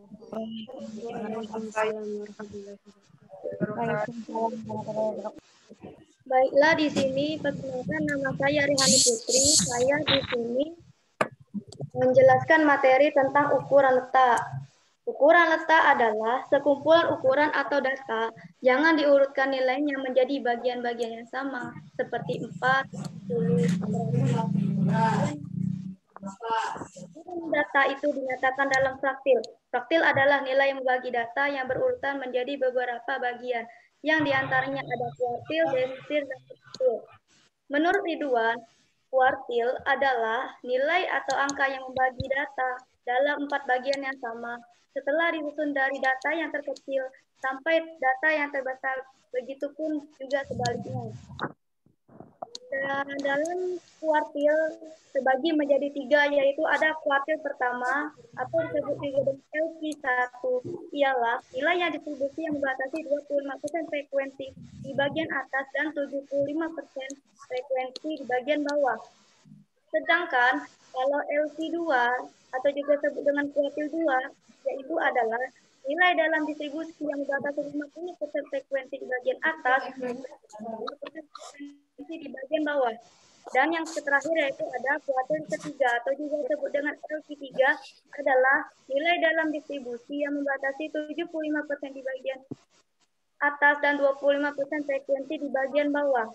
Waalaikumsalam warahmatullahi wabarakatuh. Baiklah, di sini perkenalkan nama saya Rihani Putri. Saya di sini menjelaskan materi tentang ukuran letak. Ukuran letak adalah sekumpulan ukuran atau data. Jangan diurutkan nilainya menjadi bagian-bagian yang sama, seperti 4, 10, 100. Data itu dinyatakan dalam fraktil. Fraktil adalah nilai membagi data yang berurutan menjadi beberapa bagian, yang diantaranya ada kuartil, desisir, dan struktur. Menurut Ridwan, kuartil adalah nilai atau angka yang membagi data dalam 4 bagian yang sama, setelah disusun dari data yang terkecil sampai data yang terbesar, begitupun juga sebaliknya. Dan dalam kuartil terbagi menjadi 3, yaitu ada kuartil pertama atau disebut juga dengan LQ1, ialah nilai yang distribusi yang membatasi 25% frekuensi di bagian atas dan 75% frekuensi di bagian bawah. Sedangkan kalau LQ2 atau juga disebut dengan kuartil 2, yaitu adalah nilai dalam distribusi yang membatasi 50% frekuensi di bagian atas dan 50% frekuensi di bagian bawah. Dan yang terakhir yaitu ada kuartil ketiga atau juga disebut dengan LQ3 adalah nilai dalam distribusi yang membatasi 75% di bagian atas dan 25% frekuensi di bagian bawah.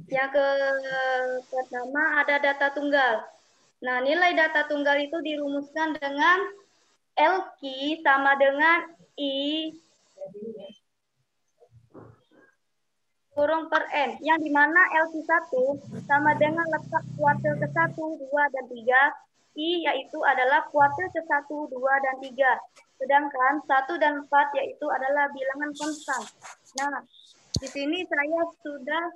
Yang pertama ada data tunggal. Nah, nilai data tunggal itu dirumuskan dengan LQ sama dengan I kurung per N, yang dimana LQ1 sama dengan letak kuartil ke-1, 2, dan 3. I yaitu adalah kuartil ke-1, 2, dan 3. Sedangkan 1 dan 4 yaitu adalah bilangan konstan. Nah, di sini saya sudah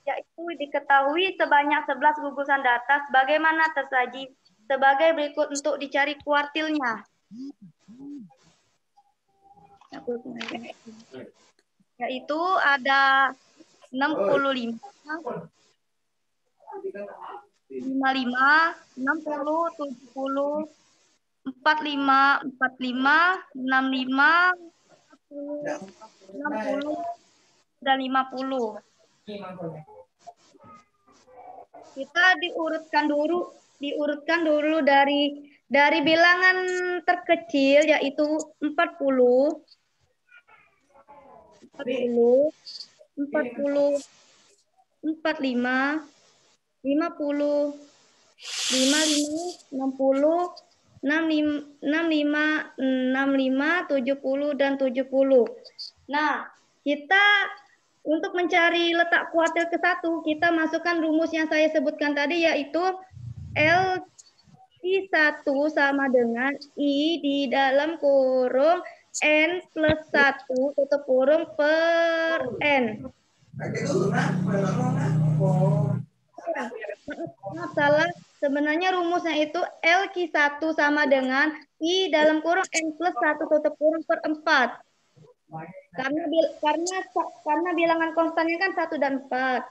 yaitu diketahui sebanyak 11 gugusan data sebagaimana tersaji sebagai berikut untuk dicari kuartilnya. Yaitu ada 65, 55, 60, 70, 45, 45, 65, 60, dan 50. Kita diurutkan dulu dari bilangan terkecil yaitu 40, 45, 50, 60, 65, 70, dan 70. Nah, kita untuk mencari letak kuartil ke-1, kita masukkan rumus yang saya sebutkan tadi, yaitu LQ1 sama dengan I di dalam kurung N plus 1 tutup kurung per N. Maaf, salah. Sebenarnya rumusnya itu LQ1 sama dengan I dalam kurung N plus 1 tutup kurung per 4. Karena bilangan konstannya kan 1 dan 4.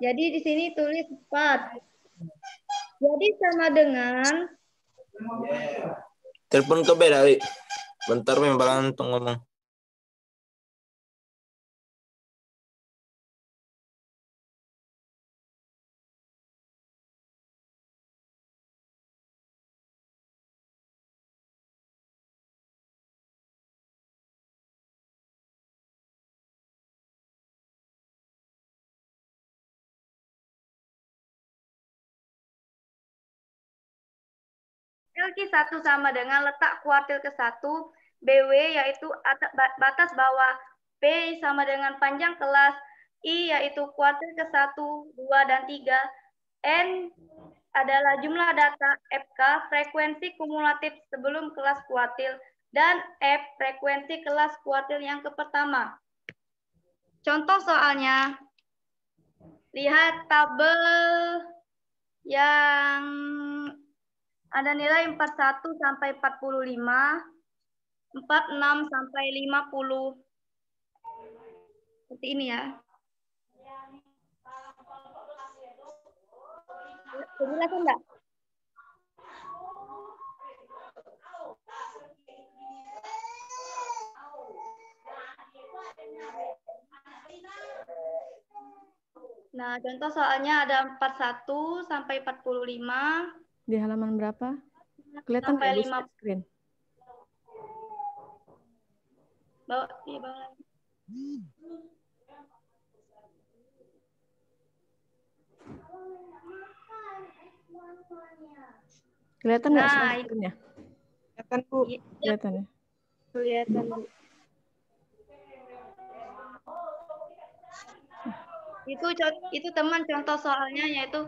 Jadi di sini tulis 4. Jadi sama dengan telepon ke beda, bentar membalan untuk ngomong. LQ1 sama dengan letak kuartil ke-1 BW, yaitu batas bawah, P sama dengan panjang kelas, I yaitu kuartil ke-1, 2, dan 3, N adalah jumlah data, FK frekuensi kumulatif sebelum kelas kuartil, dan F frekuensi kelas kuartil yang pertama. Contoh soalnya, lihat tabel yang ada nilai 41 sampai 45, 46 sampai 50. Seperti ini ya. Penjelasan enggak? Nah, contoh soalnya ada 41 sampai 45. Di halaman berapa? Kelihatan Sampai nggak di 5. share screen? Bawa, di bawah. Kelihatan nggak Nah, share screen-nya? Kelihatan, Bu. Iya, Kelihatan ya? Kelihatan, Bu. itu teman contoh soalnya yaitu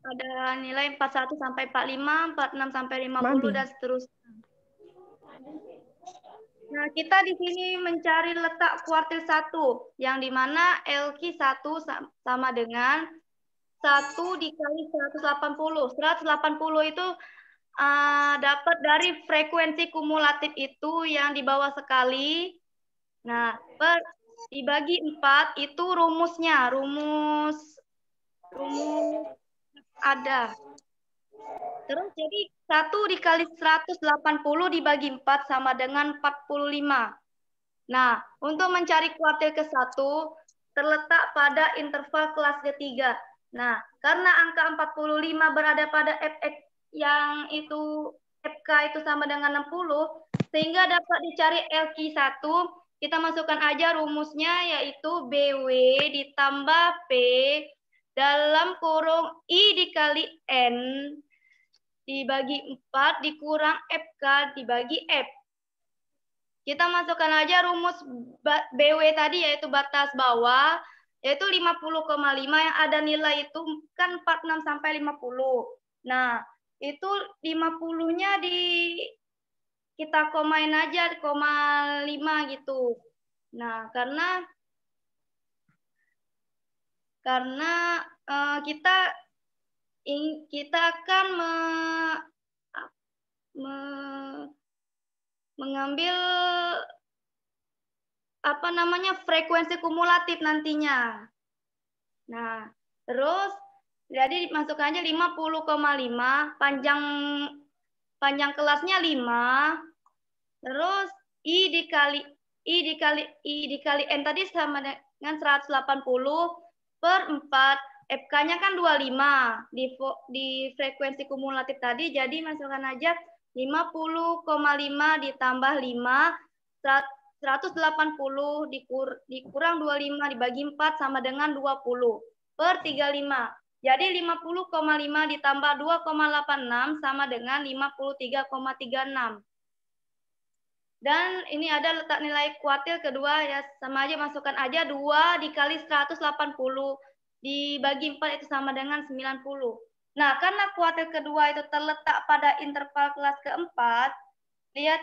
ada nilai 41 sampai 45, 46 sampai 50 dan seterusnya. Nah, kita di sini mencari letak kuartil 1 yang dimana LQ1 sama dengan 1 dikali 180. 180 itu dapat dari frekuensi kumulatif itu yang di bawah sekali. Nah, dibagi 4 itu rumusnya, rumus ada. Terus jadi 1 dikali 180 dibagi 4 sama dengan 45. Nah, untuk mencari kuartil ke-1 terletak pada interval kelas ketiga. Nah, karena angka 45 berada pada fx yang itu fk itu sama dengan 60, sehingga dapat dicari LQ1. Kita masukkan aja rumusnya yaitu BW ditambah P dalam kurung I dikali N dibagi 4 dikurang FK dibagi F. Kita masukkan aja rumus BW tadi yaitu batas bawah, yaitu 50,5 yang ada nilai itu kan 46 sampai 50. Nah, itu 50-nya kita komain aja, 0,5 gitu. Nah, karena kita akan mengambil frekuensi kumulatif nantinya. Nah, terus jadi masukkannya 50,5, panjang kelasnya 5. Terus I dikali N tadi sama dengan 180 per 4. FK-nya kan 25 di frekuensi kumulatif tadi, jadi masukkan aja 50,5 ditambah 5, 180 dikurang 25 dibagi 4 sama dengan 20 per 35. Jadi 50,5 ditambah 2,86 sama dengan 53,36. Dan ini ada letak nilai kuartil kedua ya, sama aja masukkan aja 2 dikali 180 dibagi 4 itu sama dengan 90. Nah, karena kuartil kedua itu terletak pada interval kelas keempat, lihat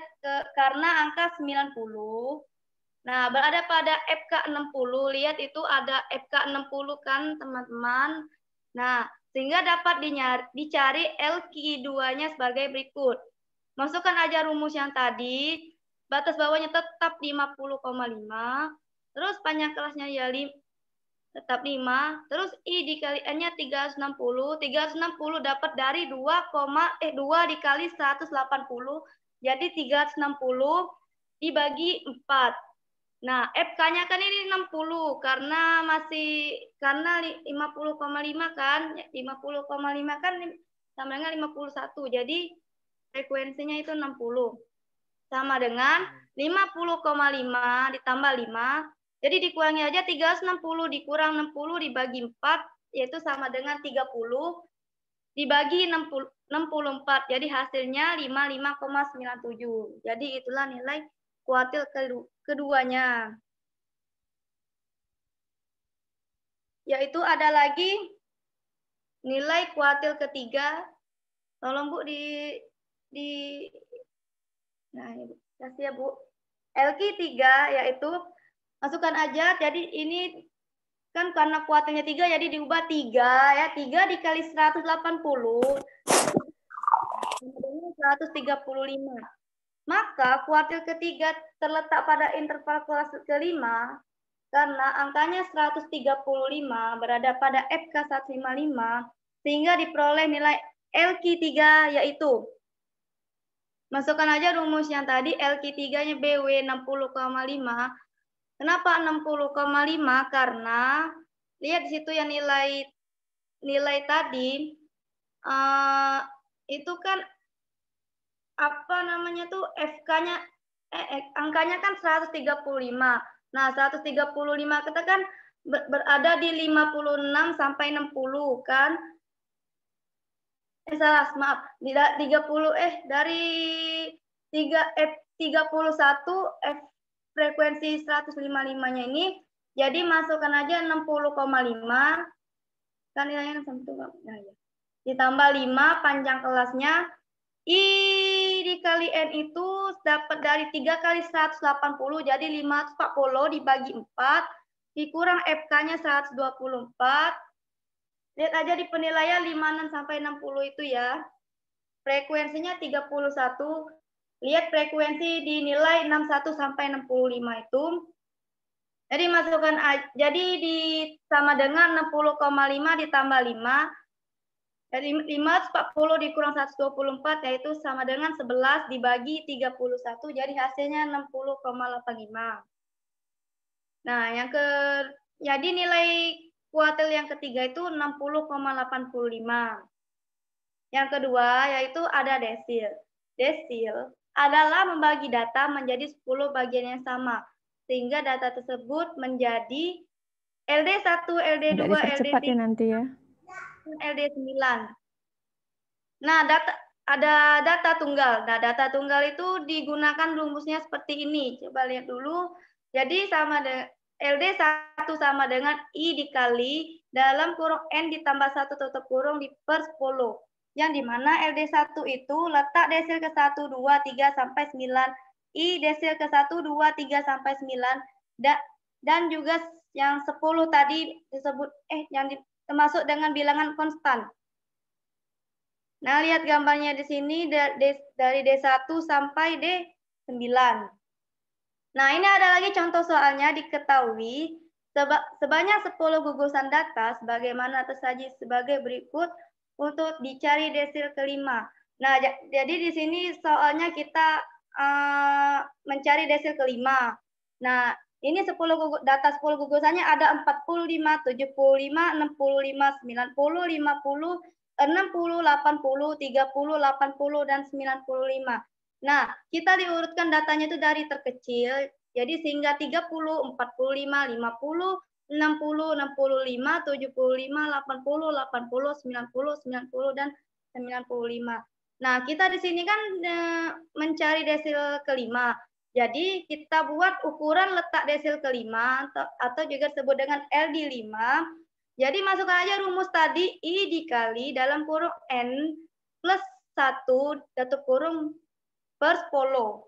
karena angka 90. Nah, berada pada FK 60, lihat itu ada FK 60 kan teman-teman. Nah, sehingga dapat dicari LQ2-nya sebagai berikut. Masukkan aja rumus yang tadi, batas bawahnya tetap 50,5, terus panjang kelasnya ya tetap 5, terus I dikali N-nya 360. 360 dapat dari 2 dikali 180, jadi 360 dibagi 4. Nah, FK-nya kan ini 60 karena 50,5 kan, 50,5 kan sama dengan 51. Jadi frekuensinya itu 60. Sama dengan 50,5 ditambah 5. Jadi dikurangi aja 360 dikurang 60 dibagi 4, yaitu sama dengan 30 dibagi 64. Jadi hasilnya 55,97. Jadi itulah nilai kuartil keduanya. Yaitu ada lagi nilai kuartil ketiga. Tolong Bu nah, kasih ya Bu. LQ3 yaitu masukkan aja. Jadi ini kan karena kuartilnya 3 jadi diubah 3 ya. 3 dikali 180 dengan 135. Maka kuartil ketiga terletak pada interval kelas kelima karena angkanya 135 berada pada FK 155 sehingga diperoleh nilai LQ3 yaitu masukkan aja rumus yang tadi LQ3-nya BW 60,5 Kenapa 60,5? Karena lihat di situ yang nilai tadi itu kan apa namanya tuh FK-nya angkanya kan 135. Nah, 135 kita kan berada di 56 sampai 60 kan? Salah, maaf. Dari 31 frekuensi 155-nya ini jadi masukkan aja 60,5 kan nilainya sama nah, ya. Ditambah 5 panjang kelasnya I dikali N itu dapat dari 3 kali 180 jadi 540 dibagi 4 dikurang FK-nya 124. Lihat aja di penilaian 56 sampai 60 itu ya. Frekuensinya 31. Lihat frekuensi dinilai 61 sampai 65 itu. Jadi masukkan jadi sama dengan 60,5 ditambah 5. Dari 540 dikurang 124 yaitu sama dengan 11 dibagi 31 jadi hasilnya 60,85. Nah, jadi nilai kuartil yang ketiga itu 60,85. Yang kedua yaitu ada desil. Desil adalah membagi data menjadi 10 bagian yang sama sehingga data tersebut menjadi LD1, LD2, dipercepat LD3 ya nanti ya. LD9. Nah, ada data tunggal. Nah, data tunggal itu digunakan rumusnya seperti ini. Coba lihat dulu. Jadi sama dengan LD1 sama dengan I dikali dalam kurung N ditambah 1 tutup kurung di per 10. Yang dimana LD1 itu letak desil ke 1, 2, 3, sampai 9. I desil ke 1, 2, 3, sampai 9. Dan juga yang 10 tadi disebut, yang termasuk dengan bilangan konstan. Nah, lihat gambarnya di sini dari D1 sampai D9. Nah, ini ada lagi contoh soalnya diketahui sebanyak 10 gugusan data sebagaimana tersaji sebagai berikut untuk dicari desil kelima. Nah, jadi di sini soalnya kita mencari desil kelima. Nah, ini data 10 gugusannya ada 45, 75, 65, 90, 50, 60, 80, 30, 80, dan 95. Nah, kita diurutkan datanya itu dari terkecil, jadi sehingga 30, 45, 50, 60, 65, 75, 80, 80, 90, 90, dan 95. Nah, kita di sini kan mencari desil kelima. Jadi, kita buat ukuran letak desil kelima, atau juga disebut dengan LD5. Jadi, masukkan aja rumus tadi, I dikali dalam kurung N plus 1 tutup kurung per 10.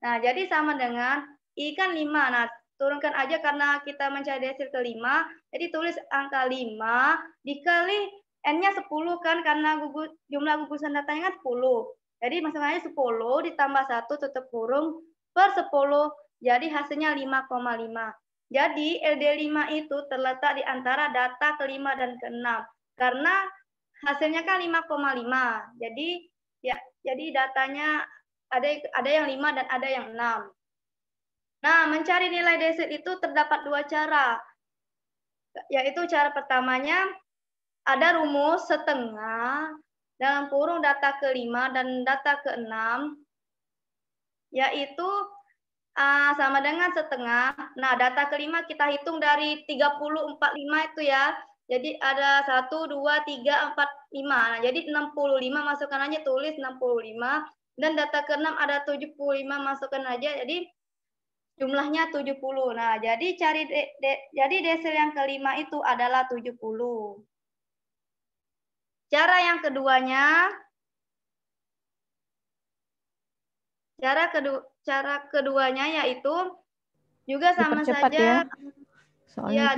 Nah, jadi sama dengan I kan 5. Nah, turunkan aja karena kita mencari desil kelima. Jadi tulis angka 5 dikali N-nya 10 kan karena jumlah gugusan datanya kan 10. Jadi masukkan aja 10 ditambah 1 tutup kurung per 10. Jadi hasilnya 5,5. Jadi LD5 itu terletak di antara data kelima dan keenam. Karena hasilnya kan 5,5. Jadi ya, jadi datanya ada yang 5 dan ada yang 6. Nah, mencari nilai desil itu terdapat 2 cara. Yaitu cara pertamanya ada rumus setengah dalam kurung data kelima dan data keenam, yaitu sama dengan setengah. Nah, data kelima kita hitung dari 30, 45 itu ya. Jadi ada 1, 2, 3, 4, 5. Nah, jadi 65 masukkan aja tulis 65. Dan data ke-6 ada 75 masukkan aja. Jadi jumlahnya 70. Nah, jadi jadi desil yang kelima itu adalah 70. Cara yang keduanya Cara keduanya yaitu juga sama Dipercepat saja. Ya, soalnya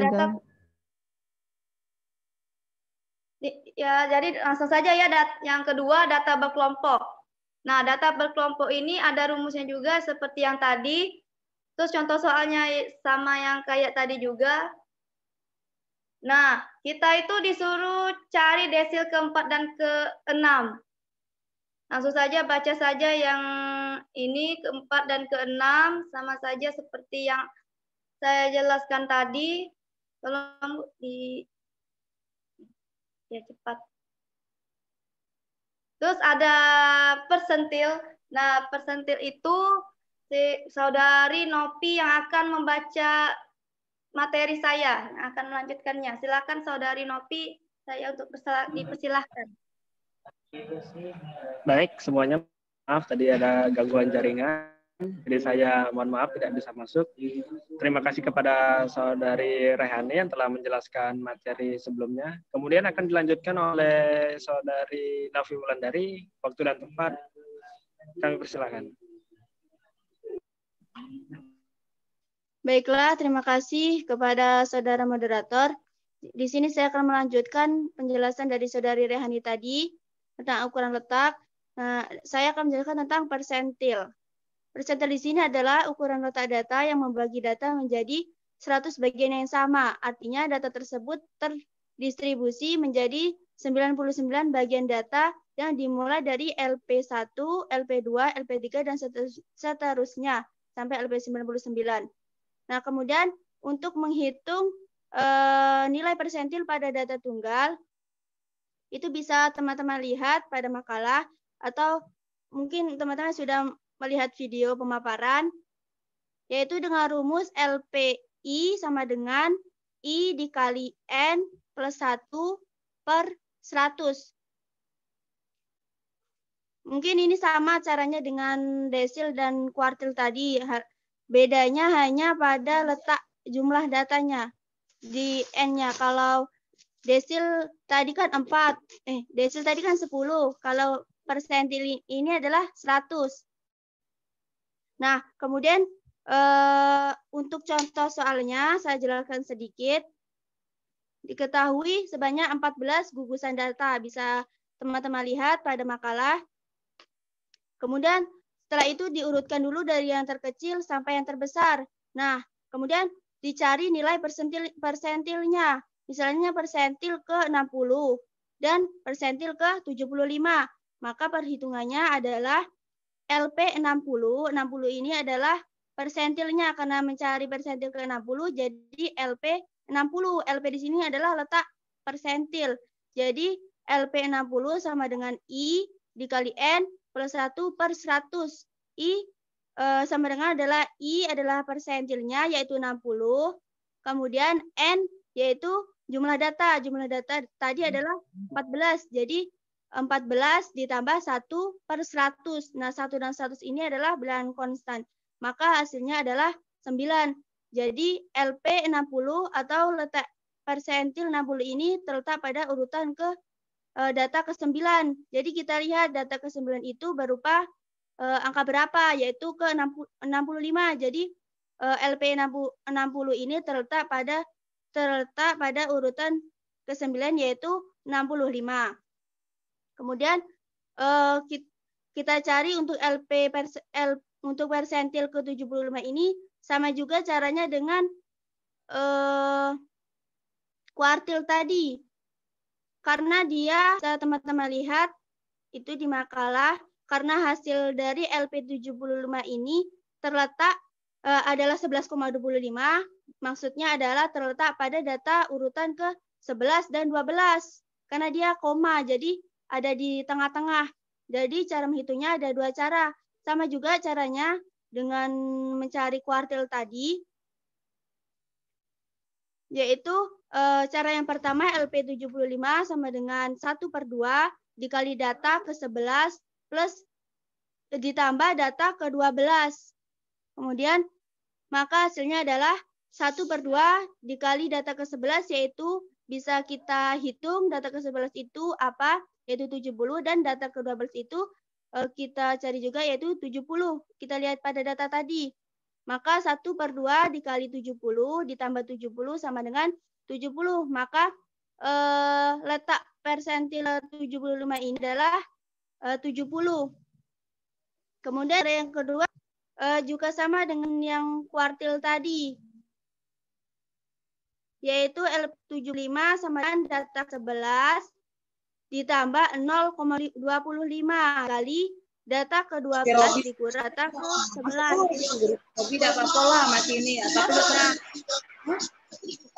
Ya, jadi langsung saja ya. Yang kedua data berkelompok. Nah, data berkelompok ini ada rumusnya juga seperti yang tadi. Terus contoh soalnya sama yang kayak tadi juga. Nah, kita itu disuruh cari desil ke-4 dan ke-6. Langsung saja baca saja yang ini ke-4 dan ke-6 sama saja seperti yang saya jelaskan tadi, tolong ya cepat. Terus ada persentil. Nah, persentil itu si saudari Nopi yang akan membaca materi saya, yang akan melanjutkannya. Silakan saudari Nopi, saya untuk dipersilahkan. Baik, semuanya maaf tadi ada gangguan jaringan. Jadi saya mohon maaf tidak bisa masuk. Terima kasih kepada saudari Rehani yang telah menjelaskan materi sebelumnya. Kemudian akan dilanjutkan oleh saudari Nafi Wulandari. Waktu dan tempat kami persilakan. Baiklah, terima kasih kepada saudara moderator. Di sini saya akan melanjutkan penjelasan dari saudari Rehani tadi tentang ukuran letak. Nah, saya akan menjelaskan tentang persentil. Persentil di sini adalah ukuran letak data yang membagi data menjadi 100 bagian yang sama. Artinya data tersebut terdistribusi menjadi 99 bagian data yang dimulai dari LP1, LP2, LP3, dan seterusnya sampai LP99. Nah, kemudian untuk menghitung nilai persentil pada data tunggal, itu bisa teman-teman lihat pada makalah, atau mungkin teman-teman sudah melihat video pemaparan, yaitu dengan rumus LPI sama dengan I dikali N plus 1 per 100. Mungkin ini sama caranya dengan desil dan kuartil tadi. Bedanya hanya pada letak jumlah datanya di N-nya. Kalau desil tadi kan 4, desil tadi kan 10. Kalau persentil ini adalah 100. Nah, kemudian untuk contoh soalnya saya jelaskan sedikit. Diketahui sebanyak 14 gugusan data. Bisa teman-teman lihat pada makalah. Kemudian setelah itu diurutkan dulu dari yang terkecil sampai yang terbesar. Nah, kemudian dicari nilai persentilnya. Misalnya persentil ke 60 dan persentil ke 75. Maka perhitungannya adalah LP60. 60 ini adalah persentilnya karena mencari persentil ke 60, jadi LP60. LP di sini adalah letak persentil. Jadi LP60 sama dengan I dikali N plus 1 per 100. I sama dengan adalah I adalah persentilnya yaitu 60. Kemudian N yaitu jumlah data. Jumlah data tadi adalah 14. Jadi 14 ditambah 1 per 100. Nah, 1 dan 100 ini adalah bilangan konstan. Maka hasilnya adalah 9. Jadi LP60 atau letak persentil 60 ini terletak pada urutan ke data ke-9. Jadi kita lihat data ke-9 itu berupa angka berapa, yaitu ke 65. Jadi LP60 ini terletak pada urutan ke-9 yaitu 65. Kemudian kita cari untuk untuk persentil ke-75 ini sama juga caranya dengan kuartil tadi. Karena dia, teman-teman lihat itu di makalah, karena hasil dari LP75 ini terletak adalah 11,25, maksudnya adalah terletak pada data urutan ke-11 dan 12. Karena dia koma, jadi ada di tengah-tengah. Jadi cara menghitungnya ada 2 cara. Sama juga caranya dengan mencari kuartil tadi, yaitu cara yang pertama LP75 sama dengan 1/2 dikali data ke-11 plus ditambah data ke-12. Kemudian maka hasilnya adalah 1/2 dikali data ke-11, yaitu bisa kita hitung data ke-11 itu apa, yaitu 70, dan data ke-12 itu kita cari juga yaitu 70. Kita lihat pada data tadi. Maka 1/2 dikali 70 ditambah 70 sama dengan 70. Maka letak persentil 75 ini adalah 70. Kemudian yang kedua juga sama dengan yang kuartil tadi, yaitu L75 sama dengan data 11 ditambah 0,25 kali data ke-12 dikurang data ke-11. Tapi tidak apa-apa lah masih ini ya. Tapi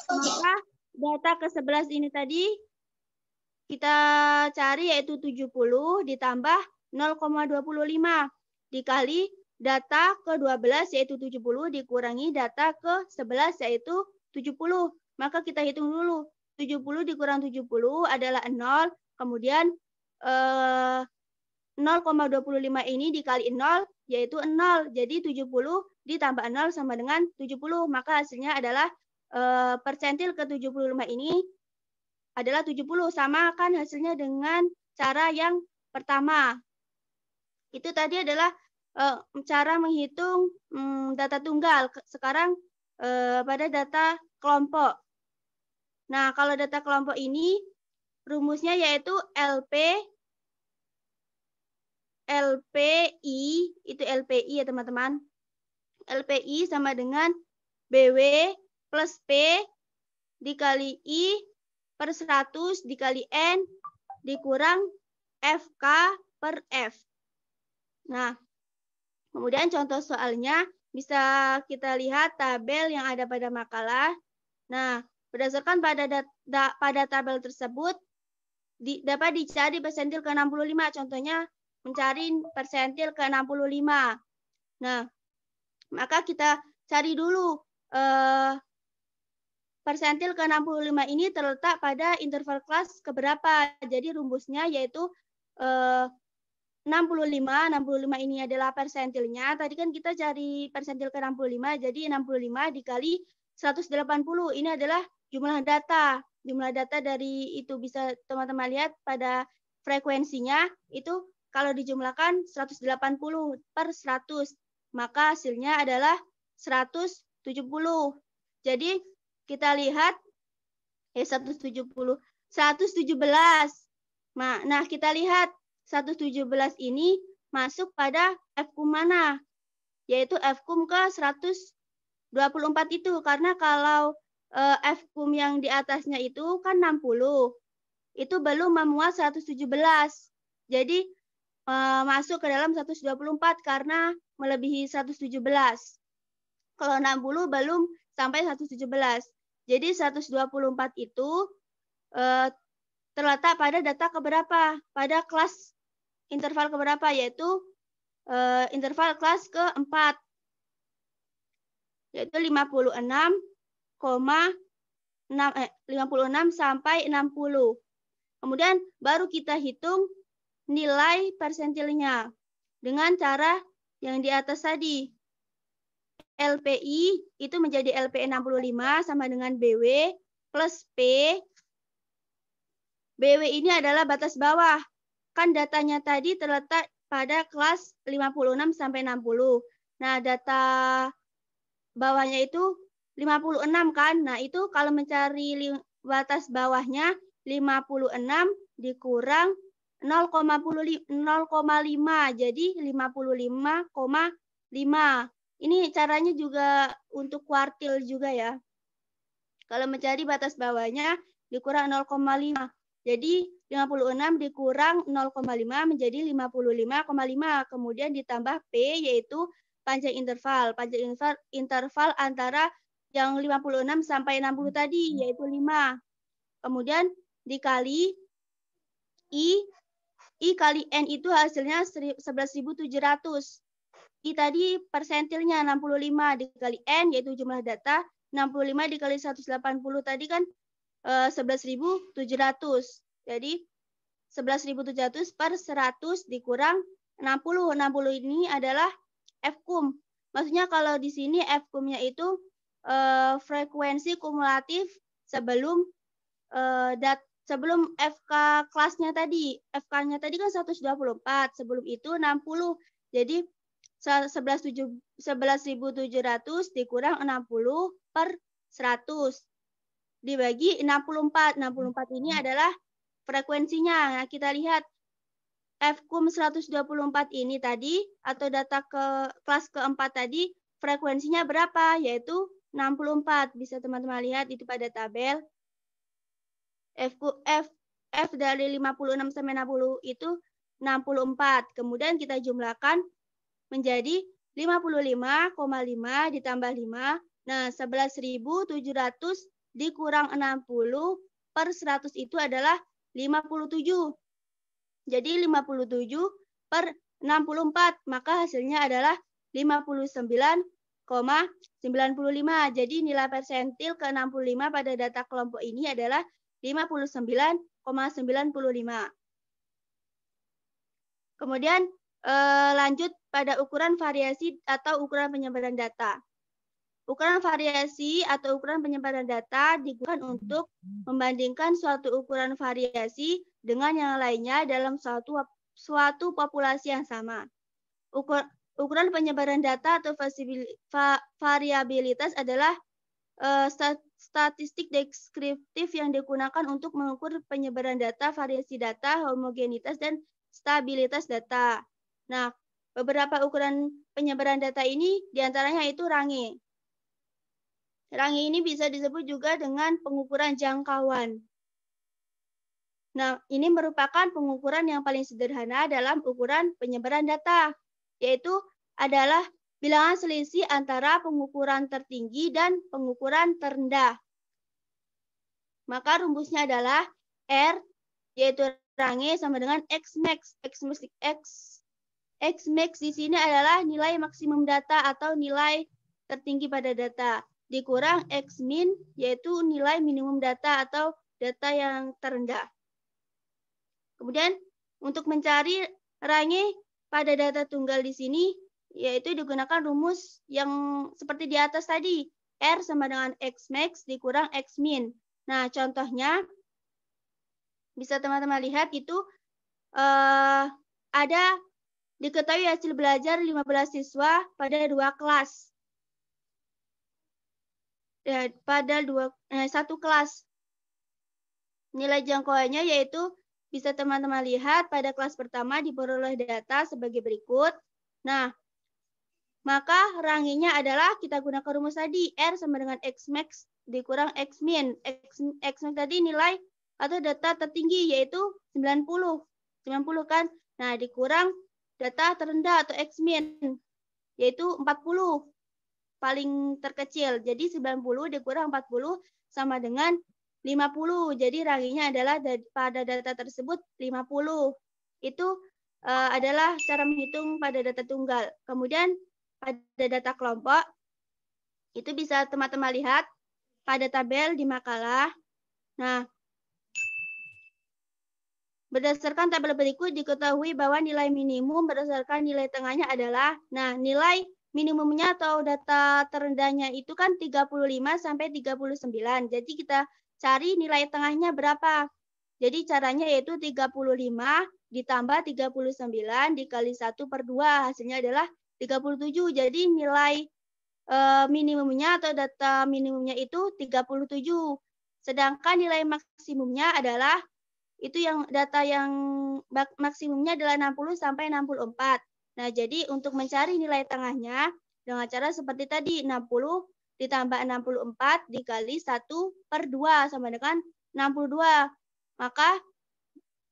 Nah, maka data ke-11 ini tadi kita cari yaitu 70 ditambah 0,25 dikali data ke-12 yaitu 70 dikurangi data ke-11 yaitu 70. Maka kita hitung dulu. 70 dikurang 70 adalah 0. Kemudian 0,25 ini dikali 0 yaitu 0. Jadi 70 ditambah 0 sama dengan 70. Maka hasilnya adalah persentil ke-75 ini adalah 70. Sama kan hasilnya dengan cara yang pertama. Itu tadi adalah cara menghitung data tunggal. Sekarang pada data kelompok. Nah, kalau data kelompok ini rumusnya yaitu LPI, itu LPI ya teman-teman. LPI sama dengan BW plus P dikali I per 100 dikali N dikurang FK per F. Nah, kemudian contoh soalnya bisa kita lihat tabel yang ada pada makalah. Nah, berdasarkan pada tabel tersebut dapat dicari persentil ke-65. Contohnya mencari persentil ke-65. Nah, maka kita cari dulu persentil ke-65 ini terletak pada interval kelas keberapa. Jadi rumusnya yaitu 65 ini adalah persentilnya. Tadi kan kita cari persentil ke-65, jadi 65 dikali 180. Ini adalah jumlah data. Jumlah data dari itu bisa teman-teman lihat pada frekuensinya itu kalau dijumlahkan 180 per 100. Maka hasilnya adalah 170. Jadi kita lihat 117. Nah, kita lihat 117 ini masuk pada Fkum mana? Yaitu Fkum ke 124 itu. Karena kalau Fkum yang di atasnya itu kan 60. Itu belum memuat 117. Jadi masuk ke dalam 124 karena melebihi 117. Kalau 60 belum sampai 117. Jadi 124 itu terletak pada data keberapa? Pada kelas interval keberapa? Yaitu interval kelas keempat. Yaitu 56 sampai 60. Kemudian baru kita hitung nilai persentilnya dengan cara yang di atas tadi. LPI itu menjadi LPI 65 sama dengan BW plus P. BW ini adalah batas bawah. Kan datanya tadi terletak pada kelas 56 sampai 60. Nah, data bawahnya itu 56 kan. Nah, itu kalau mencari batas bawahnya 56 dikurang 0,5. Jadi 55,5. Ini caranya juga untuk kuartil juga ya. Kalau mencari batas bawahnya dikurang 0,5. Jadi 56 dikurang 0,5 menjadi 55,5. Kemudian ditambah P yaitu panjang interval. Panjang interval antara yang 56 sampai 60 tadi yaitu 5. Kemudian dikali I kali N itu hasilnya 11.700. I tadi persentilnya 65 dikali N yaitu jumlah data. 65 dikali 180 tadi kan 11.700. Jadi 11.700 per 100 dikurang 60. 60 ini adalah Fkum. Maksudnya kalau di sini Fkumnya itu frekuensi kumulatif sebelum FK kelasnya tadi. FK-nya tadi kan 124. Sebelum itu 60. Jadi 11.700 dikurang 60 per 100 dibagi 64. 64 ini adalah frekuensinya. Nah, kita lihat Fkum 124 ini tadi atau data ke kelas keempat tadi frekuensinya berapa? Yaitu 64. Bisa teman-teman lihat itu pada tabel. F dari 56 sampai 60 itu 64. Kemudian kita jumlahkan menjadi 55,5 ditambah 5. Nah, 11.700 dikurang 60 per 100 itu adalah 57. Jadi 57 per 64, maka hasilnya adalah 59,95. Jadi nilai persentil ke-65 pada data kelompok ini adalah 59,95. Kemudian lanjut pada ukuran variasi atau ukuran penyebaran data. Ukuran variasi atau ukuran penyebaran data digunakan untuk membandingkan suatu ukuran variasi dengan yang lainnya dalam suatu populasi yang sama. Ukuran penyebaran data atau variabilitas adalah statistik deskriptif yang digunakan untuk mengukur penyebaran data, variasi data, homogenitas, dan stabilitas data. Nah, beberapa ukuran penyebaran data ini diantaranya itu range. Range ini bisa disebut juga dengan pengukuran jangkauan. Nah, ini merupakan pengukuran yang paling sederhana dalam ukuran penyebaran data, yaitu adalah bilangan selisih antara pengukuran tertinggi dan pengukuran terendah. Maka rumusnya adalah R, yaitu range sama dengan X max. X max di sini adalah nilai maksimum data atau nilai tertinggi pada data, dikurang X min, yaitu nilai minimum data atau data yang terendah. Kemudian untuk mencari range pada data tunggal di sini, yaitu digunakan rumus yang seperti di atas tadi, R sama dengan X max dikurang X min. Nah, contohnya bisa teman-teman lihat itu ada diketahui hasil belajar 15 siswa pada 2 kelas. Ya, pada satu kelas. Nilai jangkauannya yaitu bisa teman-teman lihat pada kelas pertama diperoleh data sebagai berikut. Nah, maka range-nya adalah kita gunakan rumus tadi, R sama dengan X max dikurang X min. X max tadi nilai atau data tertinggi yaitu 90 kan. Nah, dikurang data terendah atau X min yaitu 40. Paling terkecil. Jadi 90 dikurang 40 sama dengan 50. Jadi range-nya adalah pada data tersebut 50. Itu adalah cara menghitung pada data tunggal. Kemudian pada data kelompok, itu bisa teman-teman lihat pada tabel di makalah. Nah, berdasarkan tabel berikut diketahui bahwa nilai minimum berdasarkan nilai tengahnya adalah, nah nilai minimumnya atau data terendahnya itu kan 35 sampai 39. Jadi kita cari nilai tengahnya berapa. Jadi caranya yaitu 35 ditambah 39 dikali 1/2. Hasilnya adalah 37. Jadi nilai minimumnya atau data minimumnya itu 37. Sedangkan nilai maksimumnya adalah itu yang data yang maksimumnya adalah 60 sampai 64. Nah, jadi untuk mencari nilai tengahnya dengan cara seperti tadi, 60 ditambah 64 dikali 1/2 sama dengan 62. Maka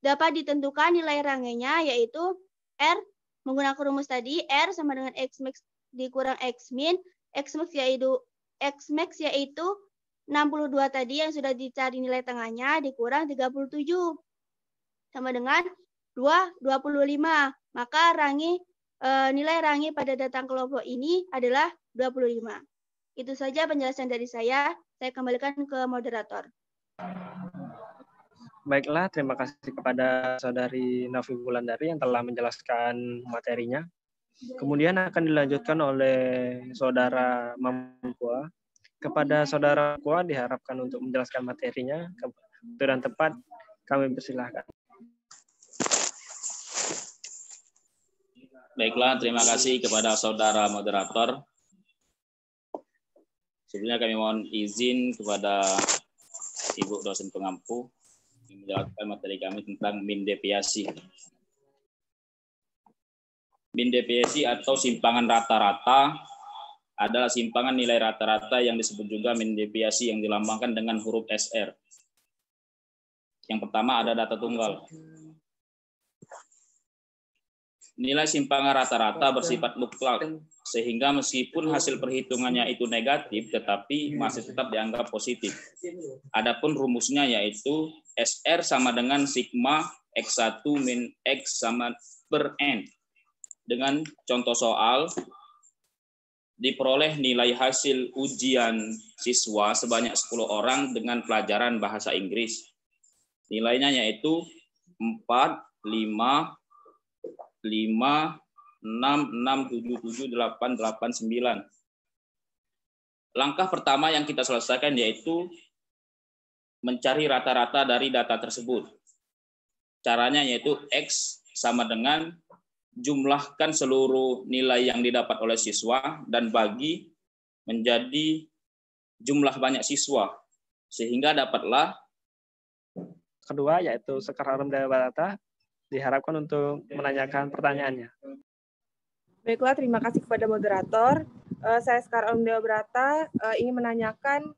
dapat ditentukan nilai range-nya yaitu R menggunakan rumus tadi, R sama dengan X max dikurang X min. X max yaitu 62 tadi yang sudah dicari nilai tengahnya dikurang 37 sama dengan 25. Maka nilai range pada data kelompok ini adalah 25. Itu saja penjelasan dari saya. Saya kembalikan ke moderator. Baiklah, terima kasih kepada Saudari Nafi Wulandari yang telah menjelaskan materinya. Kemudian akan dilanjutkan oleh Saudara Mamkua. Kepada Saudara Mamkua diharapkan untuk menjelaskan materinya. Waktu dan tepat, kami persilahkan. Baiklah, terima kasih kepada Saudara Moderator. Sebelumnya kami mohon izin kepada Ibu dosen pengampu menjelaskan materi kami tentang mean deviasi. Mean deviasi atau simpangan rata-rata adalah simpangan nilai rata-rata yang disebut juga mean deviasi yang dilambangkan dengan huruf SR. Yang pertama ada data tunggal. nilai simpangan rata-rata bersifat mutlak, sehingga meskipun hasil perhitungannya itu negatif, tetapi masih tetap dianggap positif. Adapun rumusnya yaitu SR sama dengan sigma X1 min X sama per N. Dengan contoh soal, diperoleh nilai hasil ujian siswa sebanyak 10 orang dengan pelajaran bahasa Inggris. Nilainya yaitu 4, 5, 6, 7, 8, 8, 9. Langkah pertama yang kita selesaikan yaitu mencari rata-rata dari data tersebut. Caranya yaitu X sama dengan jumlahkan seluruh nilai yang didapat oleh siswa dan bagi menjadi jumlah banyak siswa. Sehingga dapatlah Kedua yaitu sekarang data diharapkan untuk menanyakan pertanyaannya. Baiklah, terima kasih kepada moderator. Saya Sekar Alumni Brata ingin menanyakan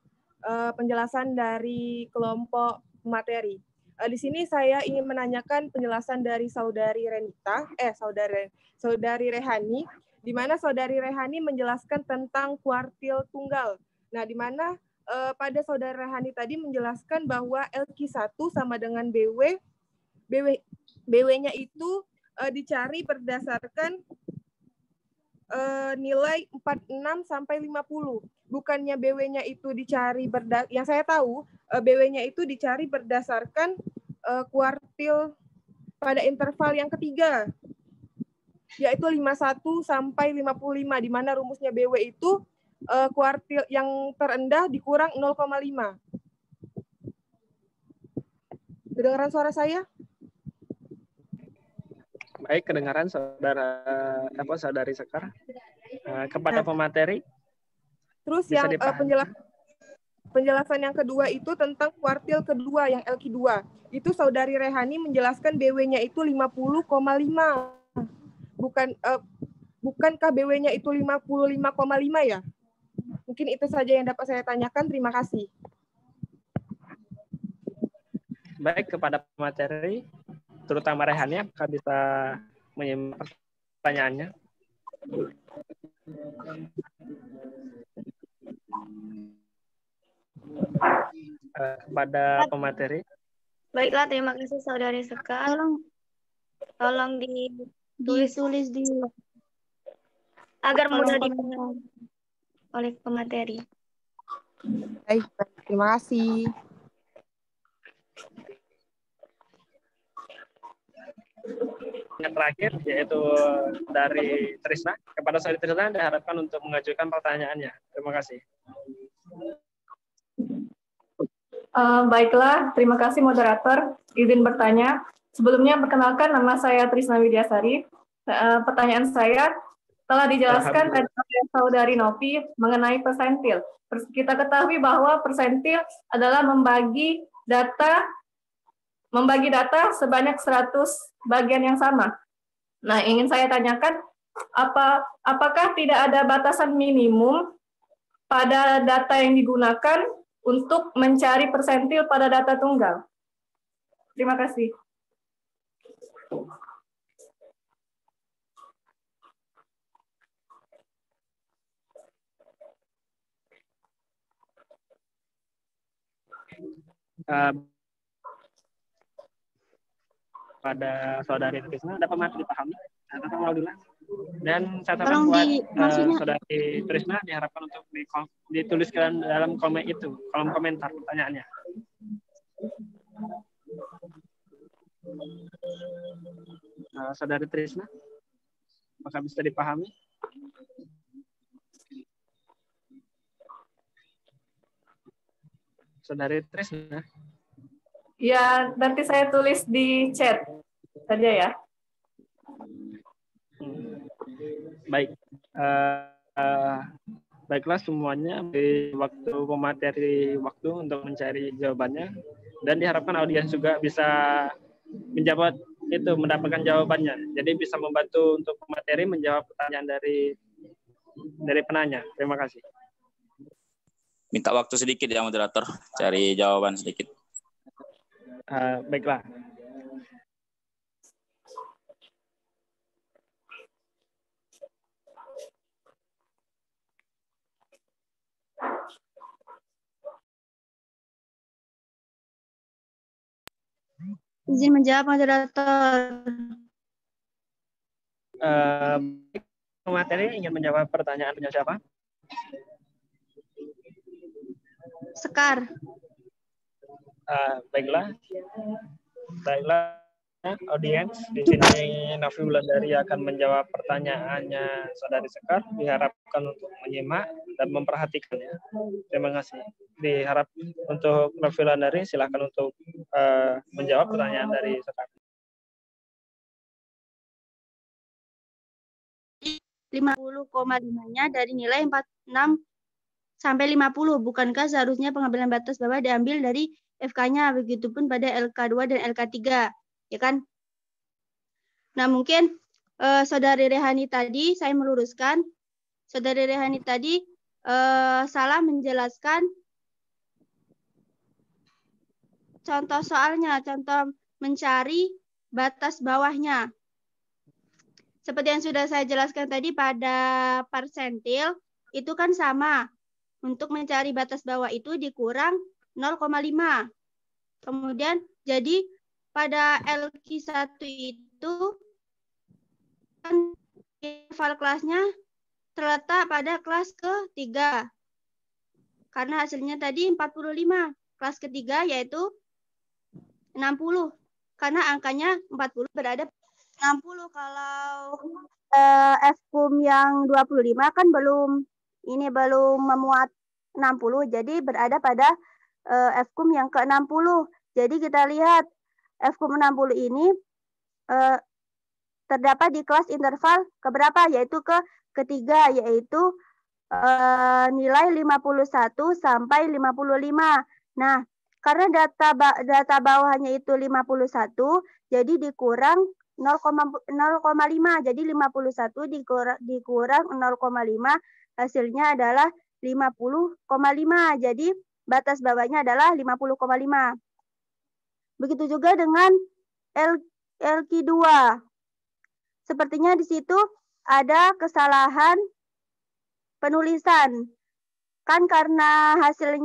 penjelasan dari kelompok materi. Di sini saya ingin menanyakan penjelasan dari Saudari Rehani, di mana Saudari Rehani menjelaskan tentang kuartil tunggal. Nah, di mana pada Saudari Rehani tadi menjelaskan bahwa LQ1 sama dengan BW-nya itu dicari berdasarkan nilai 46 sampai 50. Bukannya BW-nya itu dicari yang saya tahu BW-nya itu dicari berdasarkan kuartil pada interval yang ketiga, yaitu 51 sampai 55, di mana rumusnya BW itu kuartil yang terendah dikurang 0,5. Kedengaran suara saya? Baik, kedengaran Saudari Sekar. Kepada pemateri. Terus yang penjelasan yang kedua itu tentang kuartil kedua yang LQ2. Itu Saudari Rehani menjelaskan BW-nya itu 50,5. Bukankah BW-nya itu 55,5 ya? Mungkin itu saja yang dapat saya tanyakan. Terima kasih. Baik, kepada pemateri, terutama Rehani, apakah bisa menyimak pertanyaannya? Kepada pemateri. Baiklah, terima kasih Saudari Sekar. Tolong ditulis di agar mudah dipahami oleh pemateri. Baik, terima kasih. Yang terakhir yaitu dari Trisna. Kepada Saudari Trisna diharapkan untuk mengajukan pertanyaannya. Terima kasih. Baiklah, terima kasih moderator. Izin bertanya. Sebelumnya perkenalkan, nama saya Trisna Widyasari. Pertanyaan saya telah dijelaskan oleh Saudari Novi mengenai persentil. Kita ketahui bahwa persentil adalah membagi data sebanyak 100 bagian yang sama. Nah, ingin saya tanyakan, apakah tidak ada batasan minimum pada data yang digunakan untuk mencari persentil pada data tunggal? Terima kasih. Pada Saudari Trisna, dapat materi dipahami? Dan saya buat Saudari Trisna diharapkan untuk dituliskan dalam kolom komentar pertanyaannya. Saudari Trisna, apakah bisa dipahami? Saudari Trisna. Ya, nanti saya tulis di chat saja ya. Baik. Baiklah semuanya, beri waktu pemateri untuk mencari jawabannya, dan diharapkan audiens juga bisa mendapatkan jawabannya. Jadi bisa membantu untuk pemateri menjawab pertanyaan dari penanya. Terima kasih. Minta waktu sedikit ya moderator, cari jawaban sedikit. Baiklah. Izin menjawab moderator. Materi ingin menjawab pertanyaan punya siapa? Sekar. Baiklah, audiens. Di sini Nafi Wulandari akan menjawab pertanyaannya saudari Sekar. Diharapkan untuk menyimak dan memperhatikannya. Terima kasih. Diharap untuk Nafi Wulandari silakan untuk menjawab pertanyaan dari Sekar. 50,5-nya dari nilai 46 sampai 50. Bukankah seharusnya pengambilan batas bawah diambil dari FK-nya? Begitupun pada LK2 dan LK3. Ya kan? Nah, mungkin Saudari Rehani tadi, saya meluruskan. Saudari Rehani tadi salah menjelaskan contoh soalnya, contoh mencari batas bawahnya. Seperti yang sudah saya jelaskan tadi pada persentil, itu kan sama. Untuk mencari batas bawah itu dikurang 0,5. Kemudian, jadi pada LQ1 itu, kan interval kelasnya terletak pada kelas ketiga. Karena hasilnya tadi 45. Kelas ketiga yaitu 60. Karena angkanya 40 berada 60. Kalau FKUM yang 25 kan belum memuat 60. Jadi berada pada FKUM yang ke-60. Jadi kita lihat FKUM 60 ini terdapat di kelas interval keberapa? Yaitu ketiga, yaitu nilai 51 sampai 55. Nah, karena data bawahnya itu 51, jadi dikurang 0,5. Jadi 51 dikurang 0,5, hasilnya adalah 50,5. Jadi batas bawahnya adalah 50,5. Begitu juga dengan LQ2. Sepertinya di situ ada kesalahan penulisan. Kan karena hasil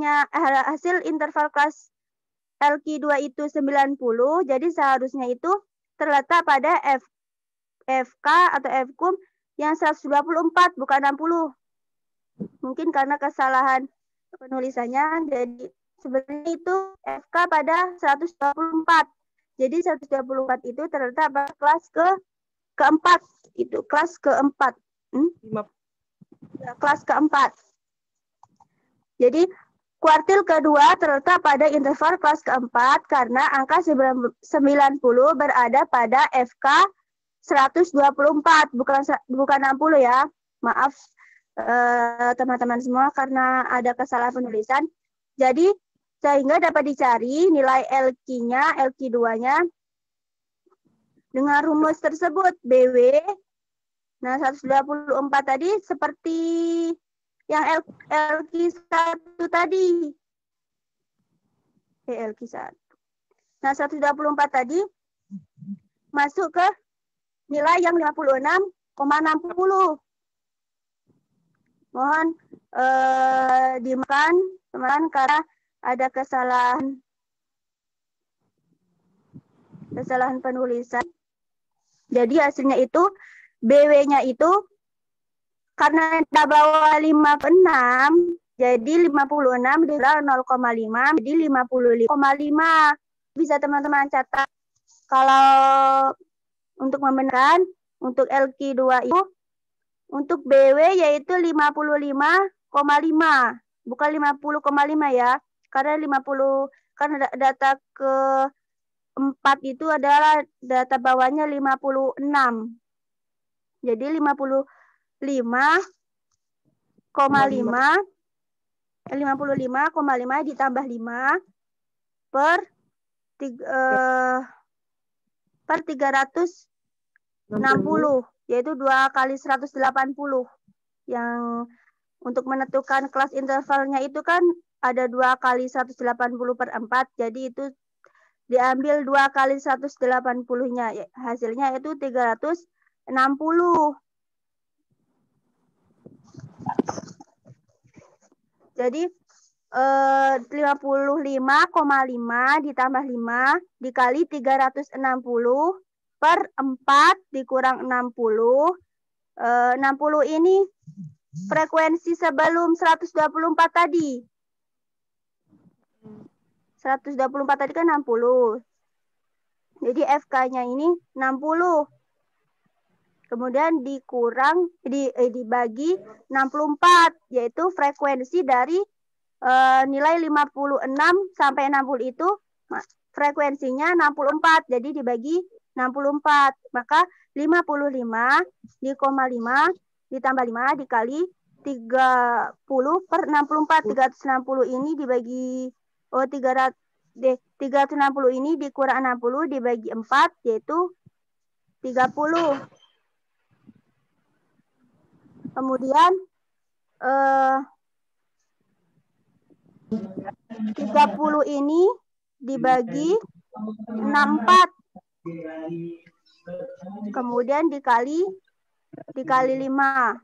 interval kelas LQ2 itu 90, jadi seharusnya itu terletak pada FK atau FKUM yang 124, bukan 60. Mungkin karena kesalahan penulisannya, jadi sebenarnya itu FK pada 124. Jadi 124 itu terletak pada kelas keempat. Itu kelas keempat. Kelas keempat. Jadi kuartil kedua terletak pada interval kelas keempat karena angka 90 berada pada FK 124, bukan 60 ya. Maaf teman-teman semua karena ada kesalahan penulisan. Jadi sehingga dapat dicari nilai LQ-nya, LQ2-nya dengan rumus tersebut BW. Nah, 124 tadi seperti yang LQ1 tadi. LQ1. Nah, 124 tadi masuk ke nilai yang 56,60. Mohon dimakan teman-teman karena ada kesalahan penulisan. Jadi hasilnya itu BW-nya itu karena kita bawa 56, jadi 56 dikurang 0,5, jadi 55,5. Bisa teman-teman catat. Kalau untuk membenarkan, untuk LQ2 itu, untuk BW yaitu 55,5, bukan 50,5 ya. Karena data ke-4 itu adalah data bawahnya 56. Jadi 55,5 ditambah 5 per 360, yaitu 2 kali 180. Yang untuk menentukan kelas intervalnya itu kan ada 2 kali 180 per 4, jadi itu diambil 2 kali 180-nya, hasilnya itu 360. Jadi 55,5 ditambah 5 dikali 360 per 4 dikurang 60. 60 ini frekuensi sebelum 124 tadi. 124 tadi kan 60. Jadi FK-nya ini 60. Kemudian dikurang dibagi 64, yaitu frekuensi dari nilai 56 sampai 60 itu frekuensinya 64. Jadi dibagi 64. Maka 55,5 ditambah 5 dikali 30 per 64. 360 ini dibagi 360 ini dikurang 60 dibagi 4, yaitu 30. Kemudian 30 ini dibagi 64. Kemudian dikali 5.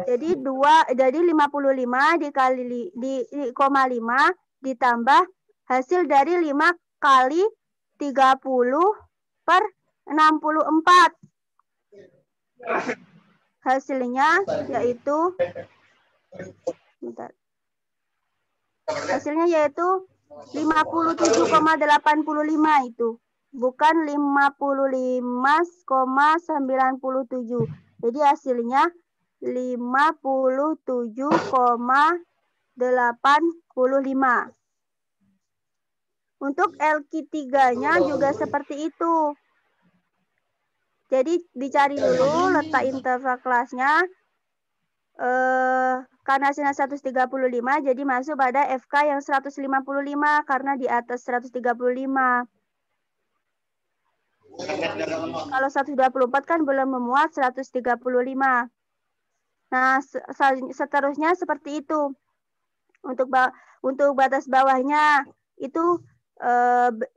Jadi 55 dikali 5 ditambah hasil dari 5 kali 30 per 64. Hasilnya yaitu hasilnya yaitu 57,85 itu. Bukan 55,97. Jadi hasilnya 57,85. Untuk LQ3-nya juga seperti itu. Jadi dicari dulu letak interval kelasnya. Karena hasilnya 135, jadi masuk pada FK yang 155 karena di atas 135. Kalau 124 kan belum memuat 135. Nah, seterusnya seperti itu. Untuk batas bawahnya itu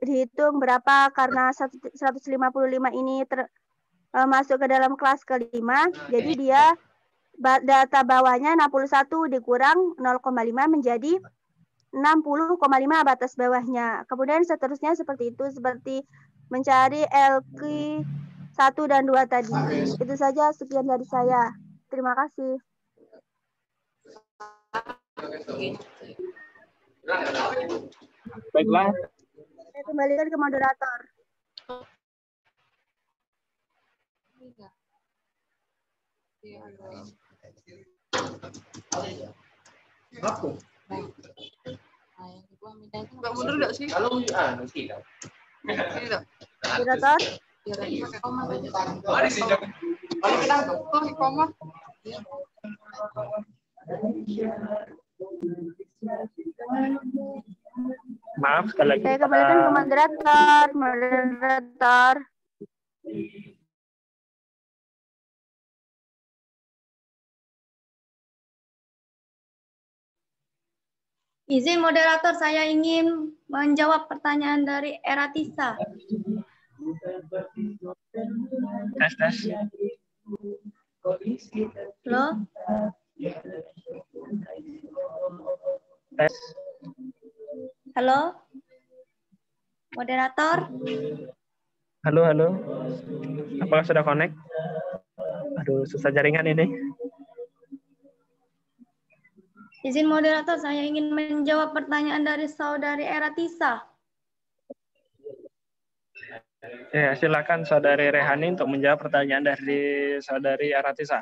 dihitung berapa karena 155 ini masuk ke dalam kelas kelima. Jadi dia data bawahnya 61 dikurang 0,5 menjadi 60,5 batas bawahnya. Kemudian seterusnya seperti itu, seperti mencari LQ1 dan 2 tadi. Itu saja, sekian dari saya. Terima kasih. Baiklah. Saya kembalikan ke moderator. Aku. Mbak mundur nggak sih? Kalau tidak. Moderator. Maaf sekali lagi. Saya kembalikan ke moderator. Moderator. Izin moderator, saya ingin menjawab pertanyaan dari Eratisa. Tes. Halo? Tes. Halo? Moderator? Halo. Apakah sudah connect? Aduh, susah jaringan ini. Izin moderator, saya ingin menjawab pertanyaan dari saudari Eratisa. Ya, silakan saudari Rehani untuk menjawab pertanyaan dari saudari Eratisa.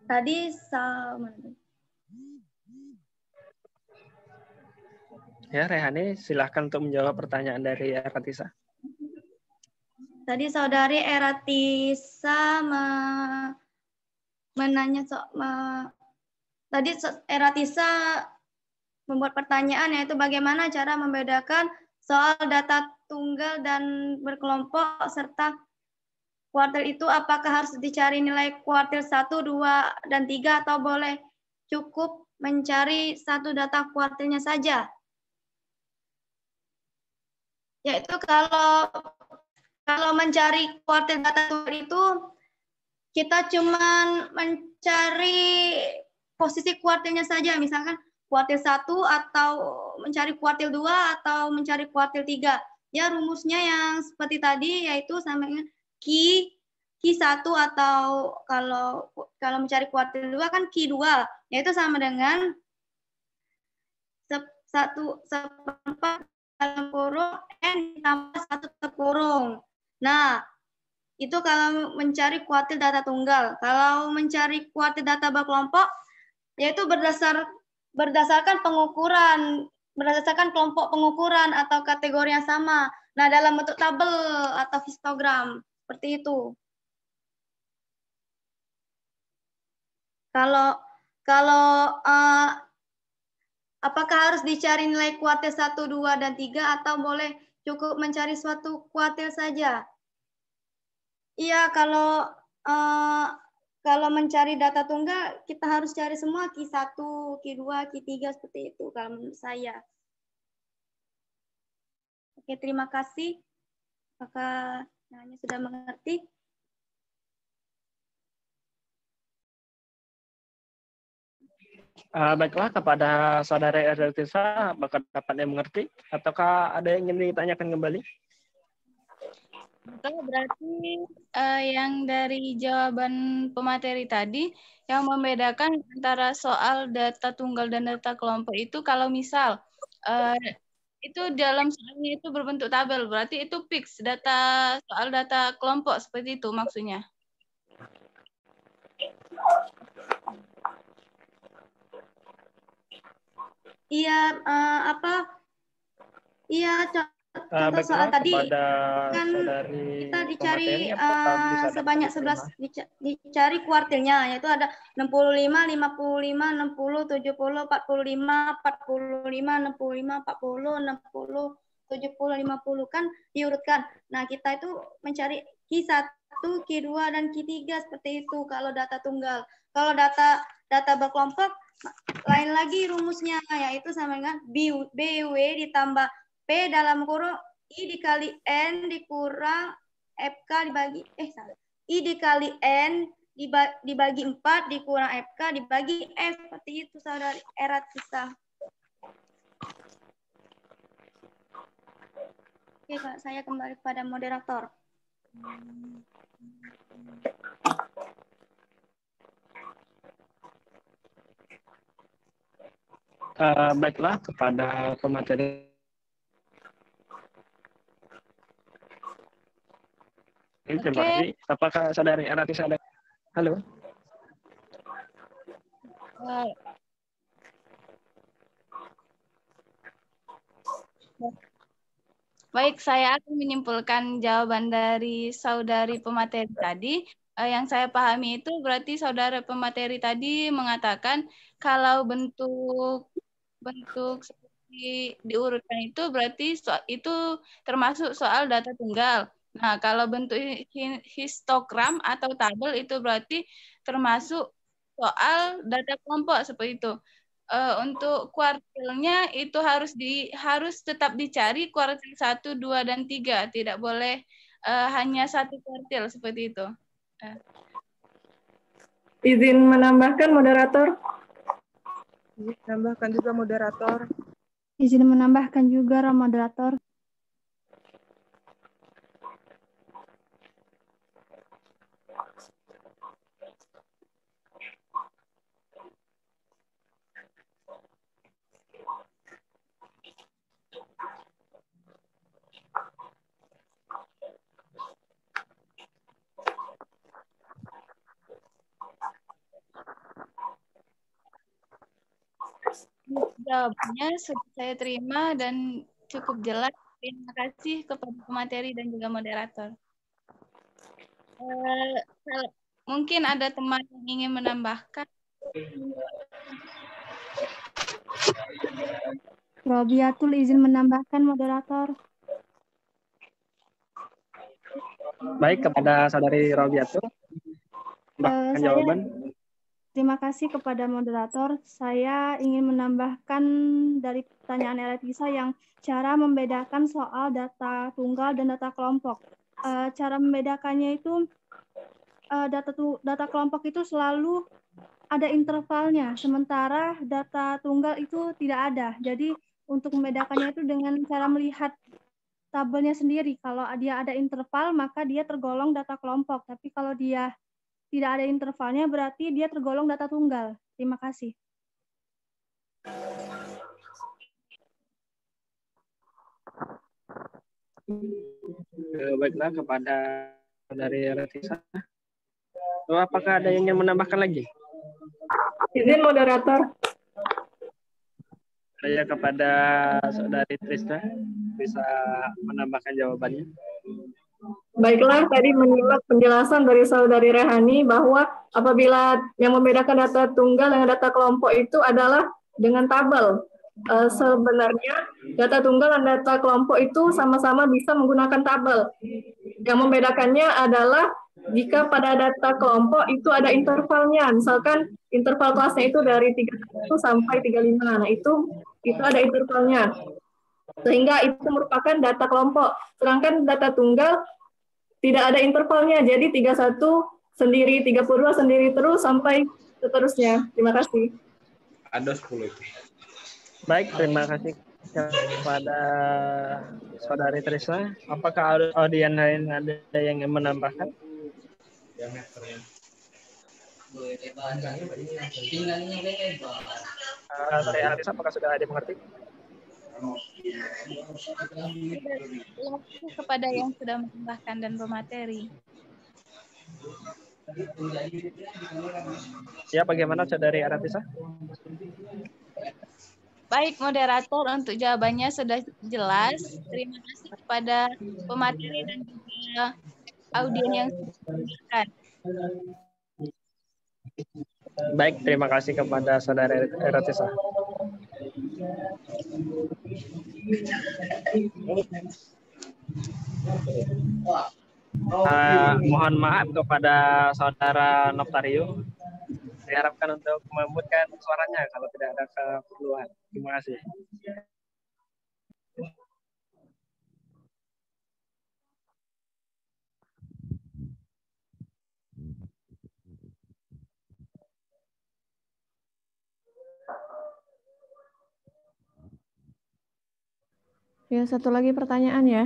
Tadi Ya, Rehani, silakan untuk menjawab pertanyaan dari Eratisa. Tadi saudari Eratisa tadi Eratisa membuat pertanyaan, yaitu bagaimana cara membedakan soal data tunggal dan berkelompok serta kuartil itu, apakah harus dicari nilai kuartil 1, 2, dan 3 atau boleh cukup mencari satu data kuartilnya saja? Yaitu kalau mencari kuartil data tunggal itu kita cuman mencari posisi kuartilnya saja, misalkan kuartil 1 atau mencari kuartil 2 atau mencari kuartil 3. Ya rumusnya yang seperti tadi yaitu sama dengan Q 1 atau kalau mencari kuartil 2 kan Q 2, yaitu sama dengan 1/4 dalam kurung N ditambah 1 kurung. Nah, itu kalau mencari kuartil data tunggal. Kalau mencari kuartil data berkelompok, yaitu berdasarkan pengukuran, berdasarkan kelompok pengukuran atau kategori yang sama. Nah, dalam bentuk tabel atau histogram, seperti itu. Apakah harus dicari nilai kuartil 1, 2, dan 3 atau boleh cukup mencari suatu kuartil saja? Iya, kalau mencari data tunggal kita harus cari semua Q1, Q2, Q3 seperti itu kalau menurut saya. Oke, terima kasih. Apakah hanya sudah mengerti? Baiklah, kepada saudara Erdeltisa, apakah dapatnya mengerti? Ataukah ada yang ingin ditanyakan kembali? Betul, berarti yang dari jawaban pemateri tadi, yang membedakan antara soal data tunggal dan data kelompok itu kalau misal itu dalam soalnya itu berbentuk tabel, berarti itu fix soal data kelompok seperti itu maksudnya. Iya, Iya, contoh soal tadi kan kita dicari sebanyak 11 dicari kuartilnya, yaitu ada 65, 55, 60, 70, 45, 45, 65, 40, 60, 70, 50 kan diurutkan. Nah, kita itu mencari Q1, Q2 dan Q3 seperti itu kalau data tunggal. Kalau data berkelompok lain lagi rumusnya, yaitu sama dengan BW ditambah P dalam kurung I dikali N dikurang FK dibagi I dikali N dibagi 4 dikurang FK dibagi F. Seperti itu saudari Erdeltisa. Oke, Kak, saya kembali kepada moderator. Baiklah, kepada pemateri. Terima kasih. Apakah saudari Erdeltisa ada? Halo. Baik, saya akan menyimpulkan jawaban dari saudari pemateri tadi. Yang saya pahami itu berarti saudara pemateri tadi mengatakan kalau bentuk seperti diurutkan itu berarti itu termasuk soal data tunggal. Nah, kalau bentuk histogram atau tabel itu berarti termasuk soal data kelompok seperti itu. Untuk kuartilnya itu harus tetap dicari kuartil 1, 2, dan 3. Tidak boleh hanya satu kuartil seperti itu. Izin menambahkan moderator. Izin menambahkan juga moderator. Izin menambahkan juga moderator. Jawabannya sudah saya terima dan cukup jelas. Terima kasih kepada pemateri dan juga moderator. Mungkin ada teman yang ingin menambahkan. Robiatul izin menambahkan moderator. Baik, kepada saudari Robiatul. Jawaban. Terima kasih kepada moderator. Saya ingin menambahkan dari pertanyaan Eletisa yang cara membedakan soal data tunggal dan data kelompok. Cara membedakannya itu data kelompok itu selalu ada intervalnya, sementara data tunggal itu tidak ada. Jadi untuk membedakannya itu dengan cara melihat tabelnya sendiri. Kalau dia ada interval, maka dia tergolong data kelompok. Tapi kalau dia tidak ada intervalnya, berarti dia tergolong data tunggal. Terima kasih. Baiklah, kepada dari Ratisa. Apakah ada yang ingin menambahkan lagi? Izin moderator. Saya kepada Saudari Trisna bisa menambahkan jawabannya. Baiklah, tadi menyimak penjelasan dari Saudari Rehani bahwa apabila yang membedakan data tunggal dengan data kelompok itu adalah dengan tabel. Sebenarnya data tunggal dan data kelompok itu sama-sama bisa menggunakan tabel. Yang membedakannya adalah jika pada data kelompok itu ada intervalnya, misalkan interval kelasnya itu dari 31 sampai 35. Nah, itu ada intervalnya. Sehingga itu merupakan data kelompok. Sedangkan data tunggal tidak ada intervalnya, jadi 31 sendiri, 32 sendiri terus sampai seterusnya. Terima kasih. Ada 10 itu. Baik, terima kasih kepada Saudari Trisna. Apakah audien lain ada yang ingin menambahkan? Saudari Arisa, apakah sudah ada mengerti? Kepada yang sudah menambahkan dan bermateri. Ya, bagaimana Saudari Aratisa? Baik, moderator, untuk jawabannya sudah jelas. Terima kasih kepada pemateri dan juga audien yang sudah mendengarkan. Baik, terima kasih kepada Saudari Aratisa. Mohon maaf kepada Saudara Noftario. Diharapkan untuk memutkan suaranya kalau tidak ada keperluan. Terima kasih. Ya, satu lagi pertanyaan ya.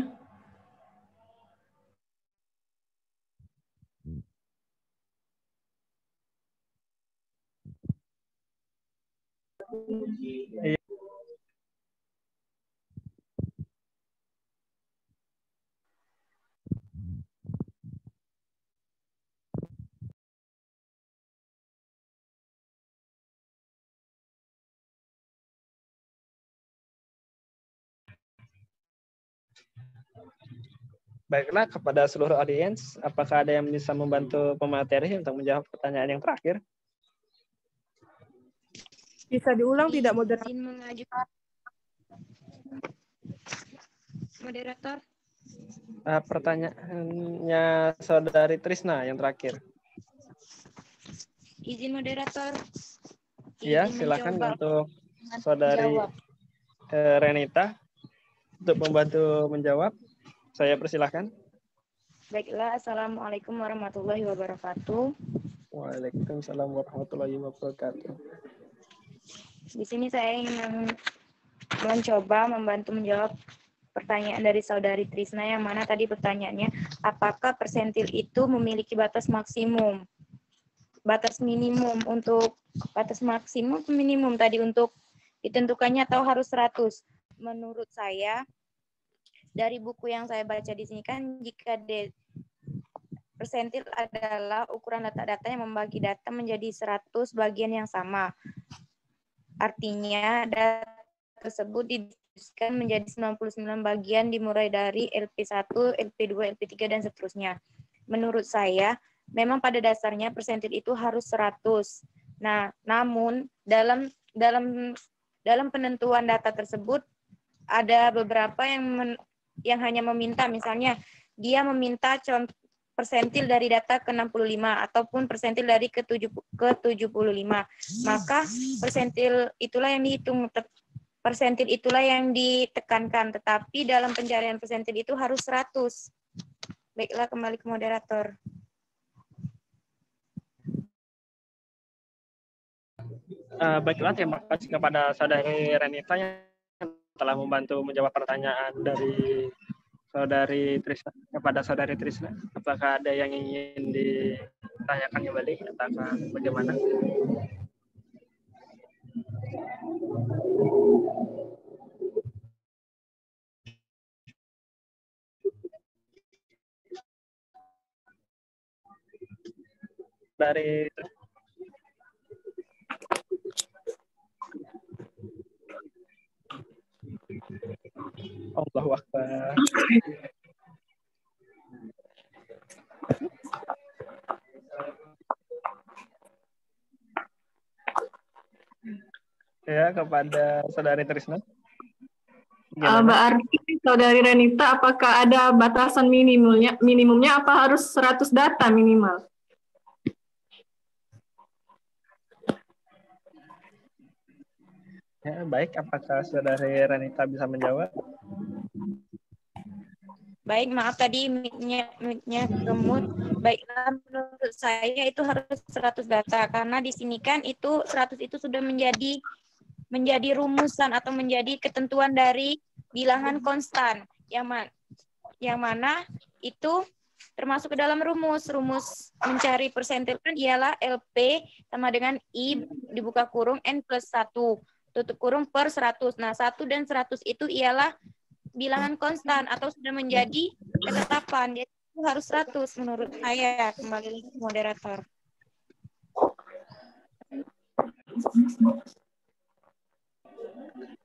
Baiklah, kepada seluruh audiens, apakah ada yang bisa membantu pemateri untuk menjawab pertanyaan yang terakhir? Bisa diulang tidak, moderator? Moderator. Pertanyaannya Saudari Trisna yang terakhir. Izin moderator. Ya, silakan untuk Saudari Renita untuk membantu menjawab. Saya persilahkan. Baiklah, Assalamualaikum warahmatullahi wabarakatuh. Waalaikumsalam warahmatullahi wabarakatuh. Di sini saya ingin mencoba membantu menjawab pertanyaan dari Saudari Trisna yang mana tadi pertanyaannya, apakah persentil itu memiliki batas maksimum? Batas minimum untuk batas maksimum minimum tadi untuk ditentukannya atau harus 100? Menurut saya, dari buku yang saya baca di sini kan jika persentil adalah ukuran data-data yang membagi data menjadi 100 bagian yang sama. Artinya data tersebut didistribusikan menjadi 99 bagian dimulai dari LP1, LP2, LP3 dan seterusnya. Menurut saya, memang pada dasarnya persentil itu harus 100. Nah, namun dalam penentuan data tersebut ada beberapa yang hanya meminta, misalnya dia meminta persentil dari data ke-65 ataupun persentil dari ke-75. Maka persentil itulah yang dihitung, persentil itulah yang ditekankan, tetapi dalam pencarian persentil itu harus 100. Baiklah, kembali ke moderator. Baiklah, terima kasih kepada Saudari Renita yang telah membantu menjawab pertanyaan dari Saudari Trisna kepada Saudari Trisna. Apakah ada yang ingin ditanyakan kembali atau bagaimana? Dari Allahu Akbar. Ya, kepada Saudari Trisna. Berarti Saudari Renita, apakah ada batasan minimumnya apa harus 100 data minimal? Ya, baik, apakah Saudari Renita bisa menjawab? Baik, maaf tadi mic-nya kemut. Baiklah, menurut saya itu harus 100 data karena di sini kan itu 100 itu sudah menjadi rumusan atau menjadi ketentuan dari bilangan konstan yang mana itu termasuk ke dalam rumus mencari persentil kan ialah LP sama dengan I dibuka kurung N plus 1 tutup kurung per 100. Nah, 1 dan 100 itu ialah bilangan konstan atau sudah menjadi ketetapan. Jadi itu harus 100 menurut saya. Kembali ke moderator.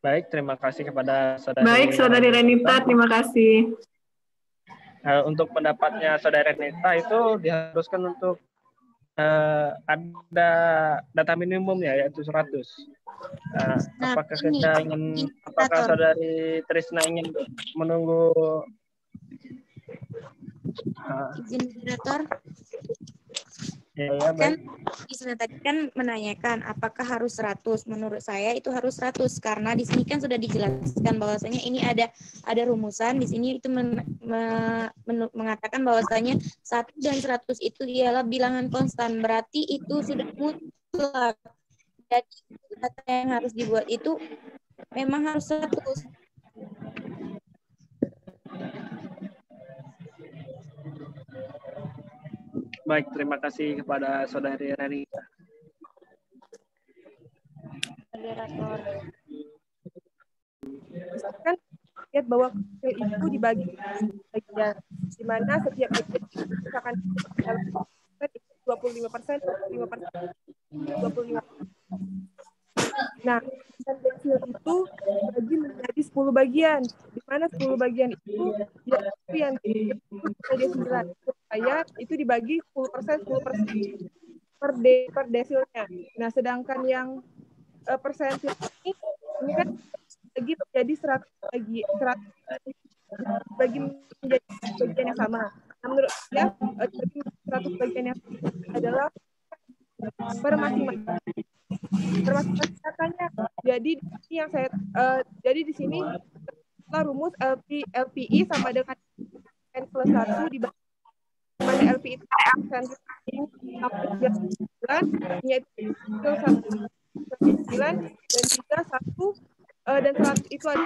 Baik, terima kasih kepada Saudari. Baik, Saudari Renita, terima kasih. Untuk pendapatnya Saudari Renita itu diharuskan untuk ada data minimumnya yaitu 100. Apakah Saudari Trisna ingin menunggu izin moderator? Ya, Kan tadi kan menanyakan apakah harus 100. Menurut saya itu harus 100 karena di sini kan sudah dijelaskan bahwasanya ini ada rumusan di sini itu mengatakan bahwasanya 1 dan 100 itu ialah bilangan konstan, berarti itu sudah mutlak. Jadi data yang harus dibuat itu memang harus 100. Baik, terima kasih kepada Saudari Renita. Misalkan lihat bahwa itu dibagi bagian, di mana setiap bagian misalkan dalam 25%, 25%. Nah, desil itu dibagi menjadi 10 bagian, di mana 10 bagian itu yang disebut desilan. Supaya itu dibagi 10% per desilnya. Nah, sedangkan yang persentil ini kan bagi menjadi 100 bagi menjadi bagian yang sama. Nah, menurut saya 100 bagian yang adalah per masing-masing katanya. Jadi yang saya di sini rumus LPI sama dengan N plus 1 dibagi mana LPI itu sampai 9 yaitu 9 dan juga 1 dan 100 itu ada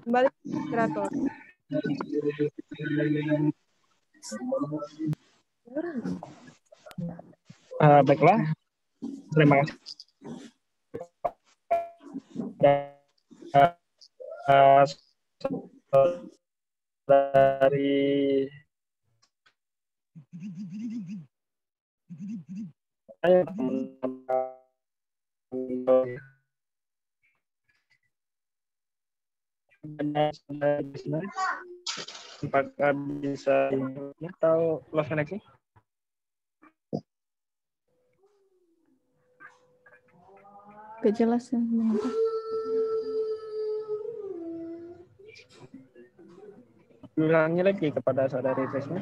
kembali ke moderator. Baiklah, terima kasih dari apakah bisa atau lost connection? Gak jelas ya. Ulangi lagi kepada Saudari Trisna.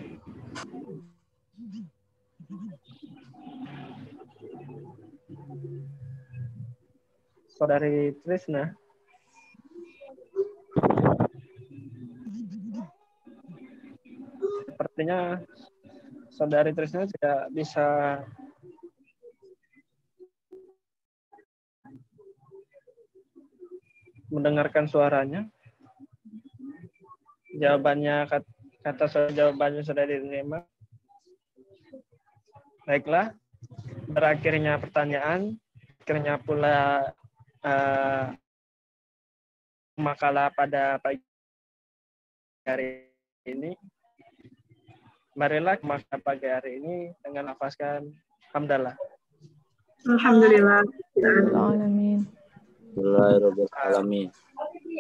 Saudari Trisna. Sepertinya Saudari Trisna tidak bisa mendengarkan suaranya. Jawabannya jawabannya sudah diterima. Baiklah, berakhirnya pertanyaan, akhirnya pula makalah pada pagi hari ini. Marilah makalah pagi hari ini dengan lafazkan hamdalah. Alhamdulillah. Alamin. Bismillahirrahmanirrahim.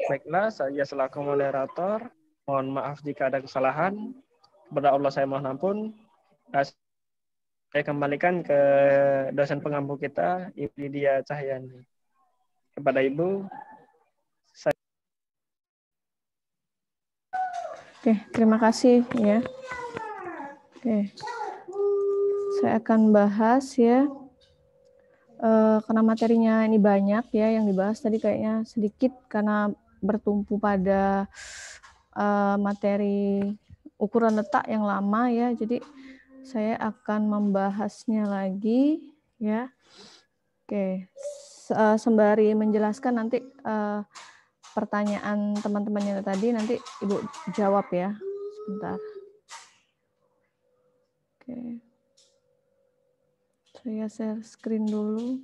Baiklah, saya selaku moderator, mohon maaf jika ada kesalahan. Kepada Allah saya mohon ampun. Saya kembalikan ke dosen pengampu kita, Ibu Lydia Cahyani. Kepada Ibu, saya... Oke, terima kasih ya. Oke, saya akan bahas ya. Karena materinya ini banyak ya yang dibahas tadi kayaknya sedikit karena bertumpu pada materi ukuran letak yang lama ya. Jadi saya akan membahasnya lagi ya. Oke, sembari menjelaskan nanti pertanyaan teman-temannya tadi nanti Ibu jawab ya. Sebentar. Oke. Saya share screen dulu.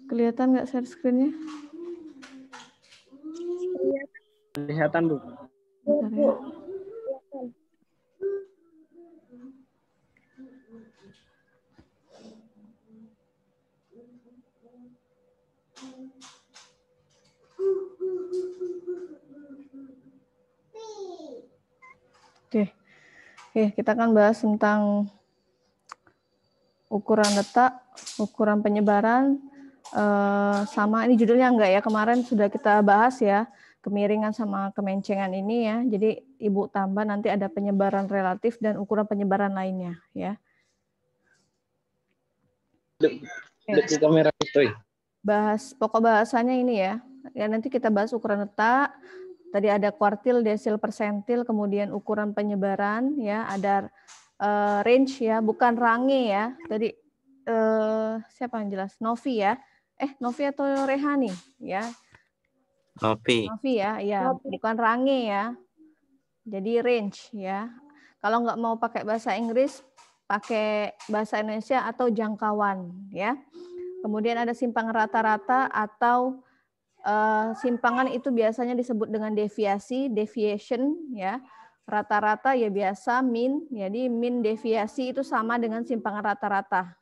Kelihatan nggak share screen-nya? Kelihatan, Bu. Bentar ya. Oke, kita akan bahas tentang ukuran letak, ukuran penyebaran, sama ini judulnya enggak ya, kemarin sudah kita bahas ya, kemiringan sama kemencengan ini ya, jadi Ibu tambah nanti ada penyebaran relatif dan ukuran penyebaran lainnya ya. Di kamera itu. Bahas pokok bahasanya ini ya, nanti kita bahas ukuran letak. Tadi ada kuartil, desil, persentil, kemudian ukuran penyebaran, ya, ada range ya, bukan range ya. Tadi siapa yang jelas? Novi ya? Novi atau Rehani ya? Novi. Novi ya, ya, bukan range ya. Jadi range ya. Kalau nggak mau pakai bahasa Inggris, pakai bahasa Indonesia atau jangkauan ya. Kemudian ada simpangan rata-rata atau simpangan itu biasanya disebut dengan deviasi, deviation ya. Rata-rata ya biasa min, jadi min deviasi itu sama dengan simpangan rata-rata.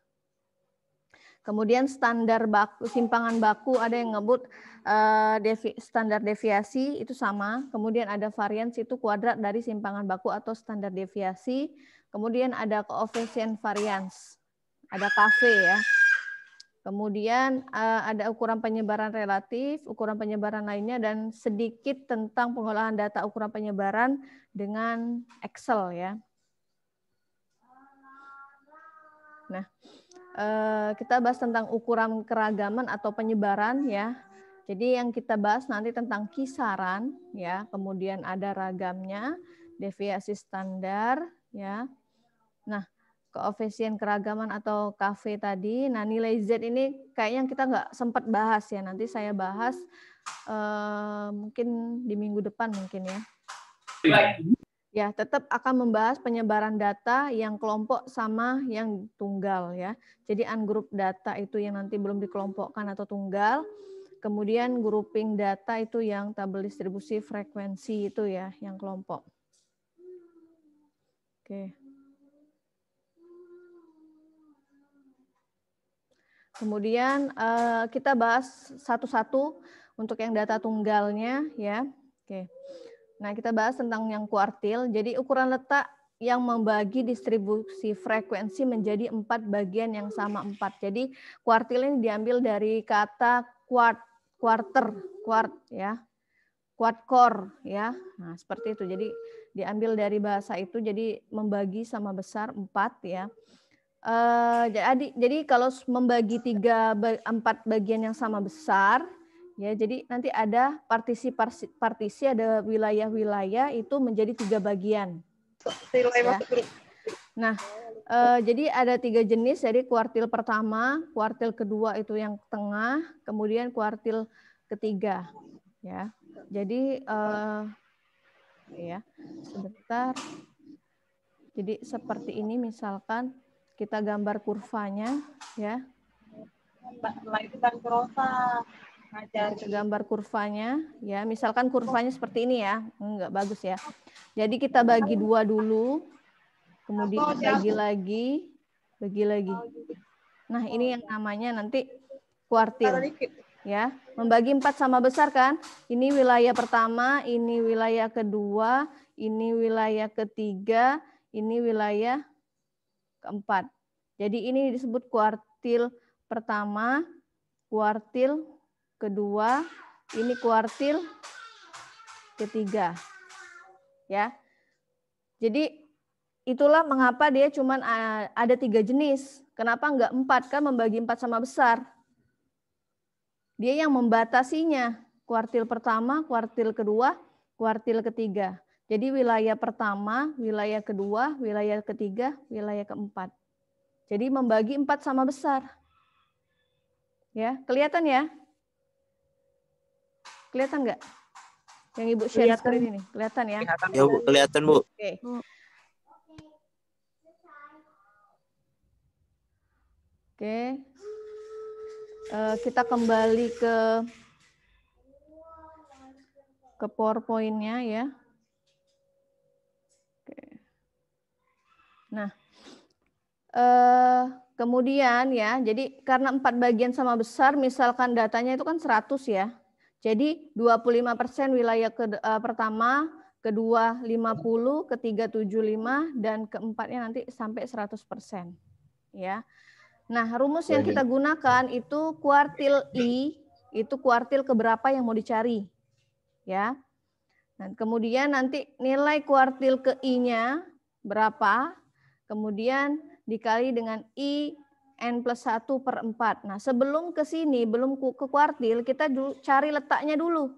Kemudian standar baku, simpangan baku ada yang ngebut standar deviasi itu sama. Kemudian ada varians itu kuadrat dari simpangan baku atau standar deviasi. Kemudian ada koefisien varians, ada KV ya. Kemudian ada ukuran penyebaran relatif, ukuran penyebaran lainnya, dan sedikit tentang pengolahan data ukuran penyebaran dengan Excel ya. Nah, kita bahas tentang ukuran keragaman atau penyebaran ya. Jadi yang kita bahas nanti tentang kisaran ya, kemudian ada ragamnya, deviasi standar ya. Nah, koefisien keragaman atau KV tadi. Nah, nilai Z ini kayaknya kita nggak sempat bahas ya. Nanti saya bahas mungkin di minggu depan mungkin ya. Ya, tetap akan membahas penyebaran data yang kelompok sama yang tunggal ya. Jadi ungroup data itu yang nanti belum dikelompokkan atau tunggal. Kemudian grouping data itu yang tabel distribusi frekuensi itu ya, yang kelompok. Oke. Kemudian kita bahas satu-satu untuk yang data tunggalnya ya. Oke. Nah, kita bahas tentang yang kuartil. Jadi ukuran letak yang membagi distribusi frekuensi menjadi 4 bagian yang sama 4. Jadi kuartil ini diambil dari kata quarter, quart ya. Quad core ya. Nah, seperti itu. Jadi diambil dari bahasa itu, jadi membagi sama besar 4 ya. Jadi kalau membagi 4 bagian yang sama besar ya, jadi nanti ada partisi ada wilayah-wilayah itu menjadi 3 bagian. Ya. Nah, jadi ada 3 jenis. Jadi kuartil pertama, kuartil kedua itu yang tengah, kemudian kuartil ketiga ya. Jadi ya sebentar. Jadi seperti ini misalkan kita gambar kurvanya ya. Kita gambar kurvanya ya. Misalkan kurvanya seperti ini ya. Enggak bagus ya. Jadi kita bagi 2 dulu. Kemudian bagi lagi. Nah, ini yang namanya nanti kuartil. Ya, membagi 4 sama besar kan? Ini wilayah pertama, ini wilayah kedua, ini wilayah ketiga, ini wilayah keempat. Jadi ini disebut kuartil pertama, kuartil kedua, ini kuartil ketiga. Ya. Jadi itulah mengapa dia cuma ada 3 jenis. Kenapa enggak 4? Kan membagi 4 sama besar. Dia yang membatasinya, kuartil pertama, kuartil kedua, kuartil ketiga. Jadi wilayah pertama, wilayah kedua, wilayah ketiga, wilayah keempat. Jadi membagi 4 sama besar. Ya, kelihatan ya? Kelihatan nggak? Yang Ibu share screen ini, kelihatan ya? Ya Bu, kelihatan Bu. Oke. Oke. Kita kembali ke PowerPoint-nya ya. Oke. Nah, kemudian ya, jadi karena 4 bagian sama besar, misalkan datanya itu kan 100 ya. Jadi 25% wilayah pertama, kedua 50, ketiga 75, dan keempatnya nanti sampai 100%. Ya. Nah, rumus yang kita gunakan itu kuartil I, itu kuartil keberapa yang mau dicari. Ya. Nah, kemudian nanti nilai kuartil ke I-nya berapa, kemudian dikali dengan I N+1/4. Nah, sebelum ke sini, belum ke kuartil, kita dulu cari letaknya dulu.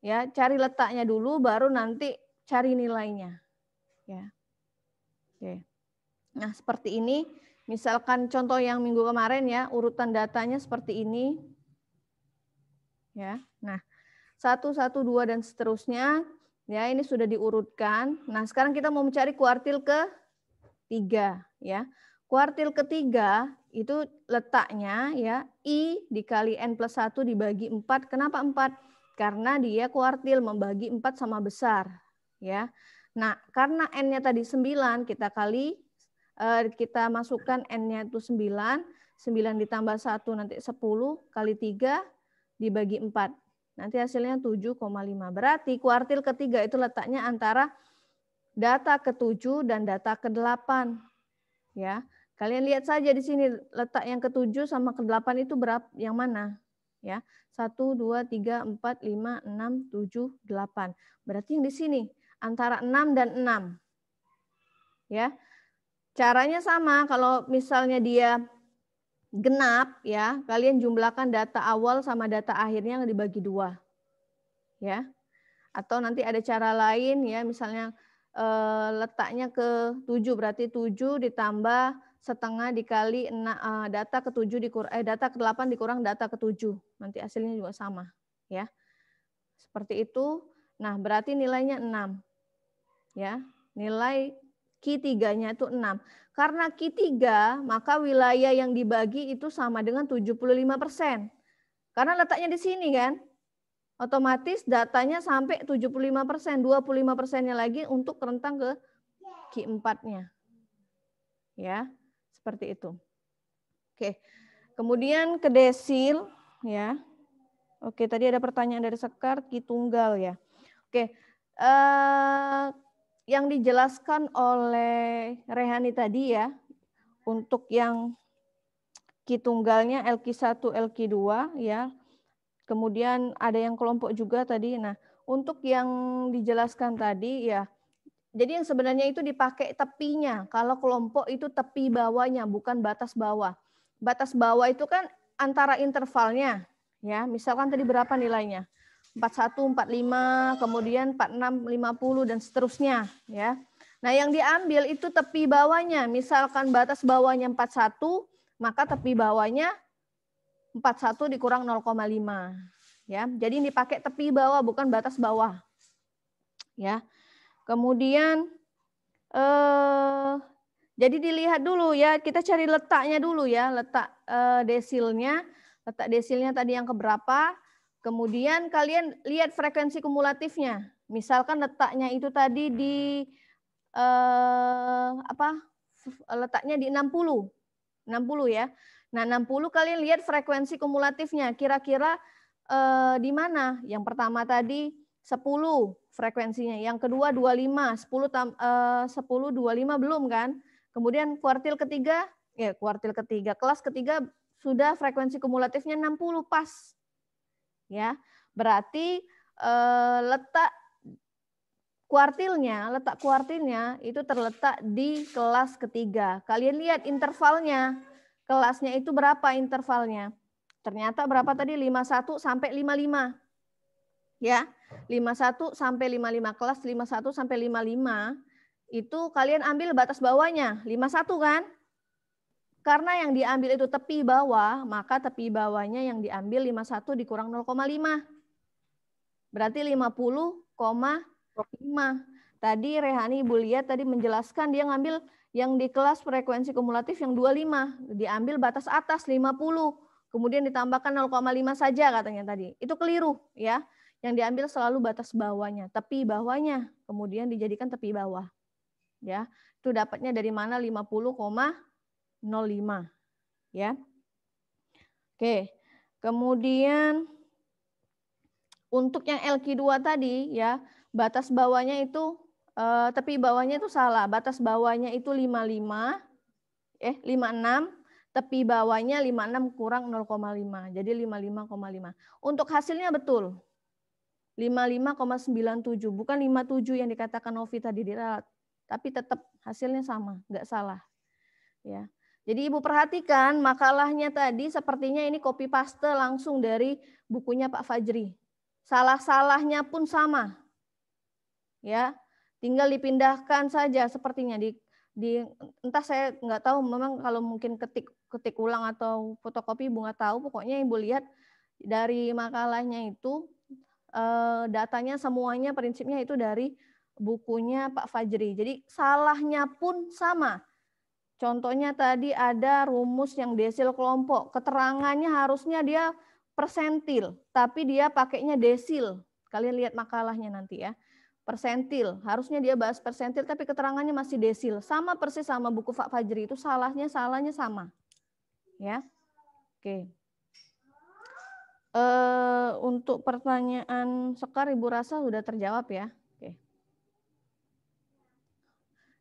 Ya, cari letaknya dulu, baru nanti cari nilainya. Ya. Oke. Nah, seperti ini. Misalkan contoh yang minggu kemarin ya, urutan datanya seperti ini. Ya. Nah, 1, 1, 2 dan seterusnya. Ya, ini sudah diurutkan. Nah, sekarang kita mau mencari kuartil ke-3 ya. Kuartil ketiga itu letaknya ya I dikali N+1 dibagi 4. Kenapa 4? Karena dia kuartil membagi 4 sama besar ya. Nah, karena N-nya tadi 9, kita masukkan N-nya itu 9, 9 ditambah 1 nanti 10 kali 3 dibagi 4. Nanti hasilnya 7,5. Berarti kuartil ketiga itu letaknya antara data ke-7 dan data ke-8. Ya. Kalian lihat saja di sini letak yang ke-7 sama ke-8 itu berapa, yang mana? Ya. 1, 2, 3, 4, 5, 6, 7, 8. Berarti yang di sini antara 6 dan 6. Ya. Caranya sama, kalau misalnya dia genap ya, kalian jumlahkan data awal sama data akhirnya yang dibagi 2. Ya. Atau nanti ada cara lain ya, misalnya letaknya ke-7 berarti 7 ditambah setengah dikali data ke-7 data ke-8 dikurang data ke-7. Nanti hasilnya juga sama ya. Seperti itu. Nah, berarti nilainya 6. Ya. Nilai Q3-nya itu 6. Karena Q3, maka wilayah yang dibagi itu sama dengan 75%. Karena letaknya di sini kan. Otomatis datanya sampai 75%, 25%-nya lagi untuk rentang ke Q4-nya. Ya, seperti itu. Oke. Kemudian ke desil ya. Oke, tadi ada pertanyaan dari Sekar, Ki tunggal ya. Oke, yang dijelaskan oleh Rehani tadi ya, untuk yang Ki tunggalnya LQ1, LQ2 ya. Kemudian ada yang kelompok juga tadi. Nah, untuk yang dijelaskan tadi ya, jadi yang sebenarnya itu dipakai tepinya. Kalau kelompok itu tepi bawahnya, bukan batas bawah. Batas bawah itu kan antara intervalnya. Ya, misalkan tadi berapa nilainya? 41, 45, kemudian 46, 50 dan seterusnya, ya. Nah, yang diambil itu tepi bawahnya. Misalkan batas bawahnya 41, maka tepi bawahnya 41 dikurang 0,5. Ya, jadi ini dipakai tepi bawah bukan batas bawah. Ya. Kemudian jadi dilihat dulu ya, kita cari letaknya dulu ya, letak desilnya. Letak desilnya tadi yang keberapa? Kemudian kalian lihat frekuensi kumulatifnya. Misalkan letaknya itu tadi di letaknya di 60 ya. Nah, 60 kalian lihat frekuensi kumulatifnya. Kira-kira di mana? Yang pertama tadi 10 frekuensinya. Yang kedua 25, 10 25 belum kan? Kemudian kuartil ketiga, kelas ketiga sudah frekuensi kumulatifnya 60 pas. Ya. Berarti letak kuartilnya itu terletak di kelas ketiga. Kalian lihat intervalnya. Kelasnya itu berapa intervalnya? Ternyata berapa tadi? 51 sampai 55. Ya, 51 sampai 55, kelas 51 sampai 55 itu kalian ambil batas bawahnya 51 kan? Karena yang diambil itu tepi bawah, maka tepi bawahnya yang diambil 51 dikurang 0,5. Berarti 50,5. Tadi Rehani Ibu lihat tadi menjelaskan dia ngambil yang di kelas frekuensi kumulatif yang 25, diambil batas atas 50. Kemudian ditambahkan 0,5 saja katanya tadi. Itu keliru ya. Yang diambil selalu batas bawahnya, tepi bawahnya, kemudian dijadikan tepi bawah. Ya. Itu dapatnya dari mana? 50,05 ya. Oke. Kemudian untuk yang LQ2 tadi ya, batas bawahnya itu tepi bawahnya itu salah. Batas bawahnya itu 56, tepi bawahnya 56 kurang 0,5. Jadi 55,5. Untuk hasilnya betul. 55,97, bukan 57 yang dikatakan Novi tadi diralat. Tapi tetap hasilnya sama, nggak salah. Ya. Jadi Ibu perhatikan makalahnya tadi sepertinya ini copy paste langsung dari bukunya Pak Fajri. Salah-salahnya pun sama. Ya. Tinggal dipindahkan saja sepertinya di entah saya nggak tahu, memang kalau mungkin ketik ulang atau fotokopi Ibu nggak tahu, pokoknya Ibu lihat dari makalahnya itu datanya semuanya prinsipnya itu dari bukunya Pak Fajri. Jadi salahnya pun sama. Contohnya tadi ada rumus yang desil kelompok, keterangannya harusnya dia persentil, tapi dia pakainya desil. Kalian lihat makalahnya nanti ya. Persentil, harusnya dia bahas persentil tapi keterangannya masih desil. Sama persis sama buku Pak Fajri, itu salahnya sama. Ya. Oke. Untuk pertanyaan Sekar Ibu rasa sudah terjawab ya. Oke.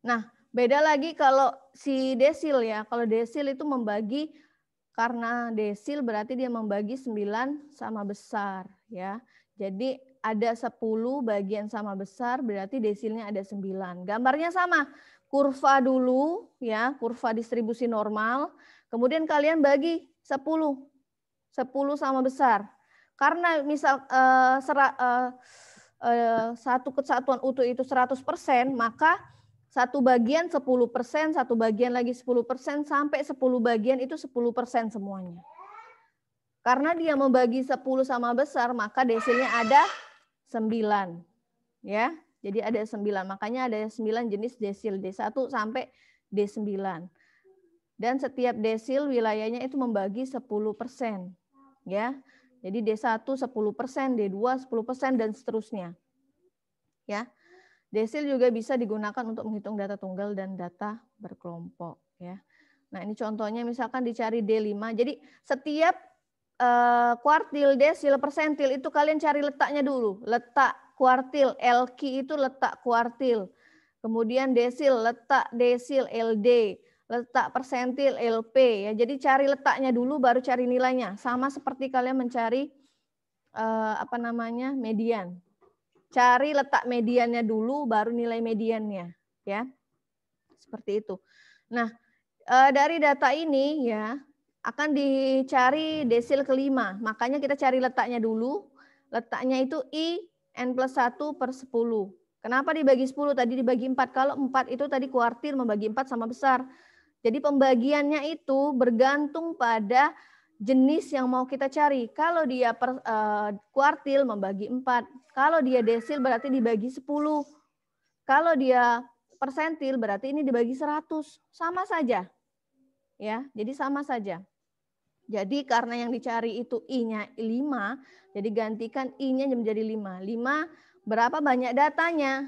Nah, beda lagi kalau si desil ya. Kalau desil itu membagi, karena desil berarti dia membagi 9 sama besar ya. Jadi ada 10 bagian sama besar, berarti desilnya ada 9. Gambarnya sama. Kurva dulu ya, kurva distribusi normal. Kemudian kalian bagi 10 sama besar. Karena misal satu kesatuan utuh itu 100%, maka satu bagian 10%, satu bagian lagi 10%, sampai 10 bagian itu 10% semuanya. Karena dia membagi 10 sama besar, maka desilnya ada 9. Ya, jadi ada 9. Makanya ada 9 jenis desil, D1 sampai D9. Dan setiap desil wilayahnya itu membagi 10%. Ya. Jadi D1 10%, D2 10% dan seterusnya. Ya. Desil juga bisa digunakan untuk menghitung data tunggal dan data berkelompok ya. Nah, ini contohnya misalkan dicari D5. Jadi setiap kuartil, desil, persentil itu kalian cari letaknya dulu. Letak kuartil, LQ itu letak kuartil. Kemudian desil, letak desil, LD. Letak persentil, LP. Ya, jadi cari letaknya dulu baru cari nilainya. Sama seperti kalian mencari median. Cari letak mediannya dulu baru nilai mediannya, ya. Seperti itu. Nah, dari data ini ya akan dicari desil kelima. Makanya kita cari letaknya dulu. Letaknya itu I N plus 1 per 10. Kenapa dibagi 10? Tadi dibagi 4. Kalau 4 itu tadi kuartil, membagi 4 sama besar. Jadi pembagiannya itu bergantung pada jenis yang mau kita cari. Kalau dia kuartil membagi 4. Kalau dia desil berarti dibagi 10. Kalau dia persentil berarti ini dibagi 100. Sama saja. Ya, jadi sama saja. Jadi karena yang dicari itu I-nya 5, jadi gantikan I-nya menjadi 5. 5 berapa banyak datanya?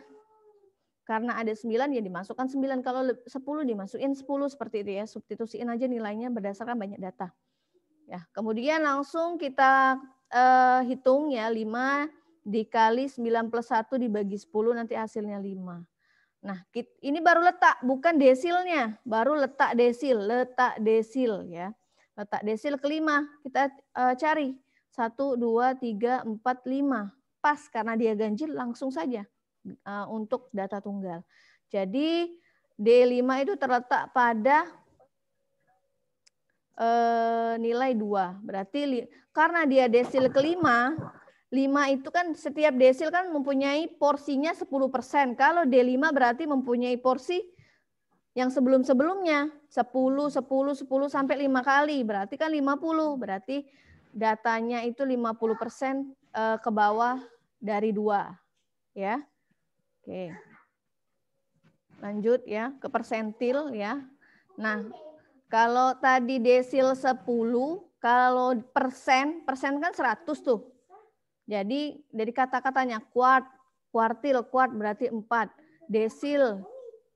Karena ada 9 ya dimasukkan 9. Kalau 10 dimasukin 10 seperti itu ya. Substitusiin aja nilainya berdasarkan banyak data. Ya, kemudian langsung kita hitung ya 5 dikali 9 plus 1 dibagi 10 nanti hasilnya 5. Nah, ini baru letak, bukan desilnya. Baru letak desil ya. Letak desil kelima kita cari 1, 2, 3, 4, 5. Pas karena dia ganjil langsung saja untuk data tunggal. Jadi D5 itu terletak pada nilai 2. Berarti karena dia desil kelima, 5 itu kan setiap desil kan mempunyai porsinya 10%. Kalau D5 berarti mempunyai porsi yang sebelum-sebelumnya 10 sampai 5 kali, berarti kan 50. Berarti datanya itu 50% ke bawah dari 2, ya. Oke. Lanjut ya ke persentil ya. Nah, kalau tadi desil 10, kalau persen kan 100 tuh. Jadi dari kata-katanya kuartil berarti 4, desil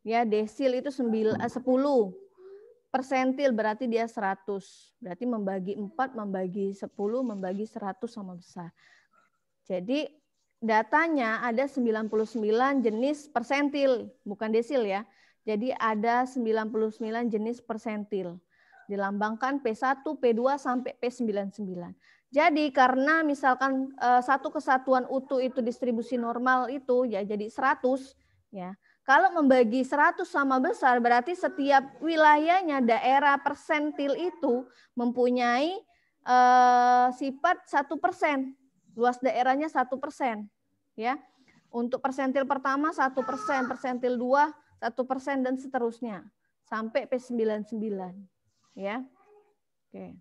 ya desil itu 10, persentil berarti dia 100. Berarti membagi 4, membagi 10, membagi 100 sama besar. Jadi datanya ada 99 jenis persentil, bukan desil ya. Jadi ada 99 jenis persentil. Dilambangkan P1, P2 sampai P99. Jadi karena misalkan satu kesatuan utuh itu distribusi normal itu ya jadi 100 ya. Kalau membagi 100 sama besar berarti setiap wilayahnya daerah persentil itu mempunyai sifat 1%. Luas daerahnya 1%, ya. Untuk persentil pertama 1%, persentil 2 1% dan seterusnya sampai P99, ya. Oke.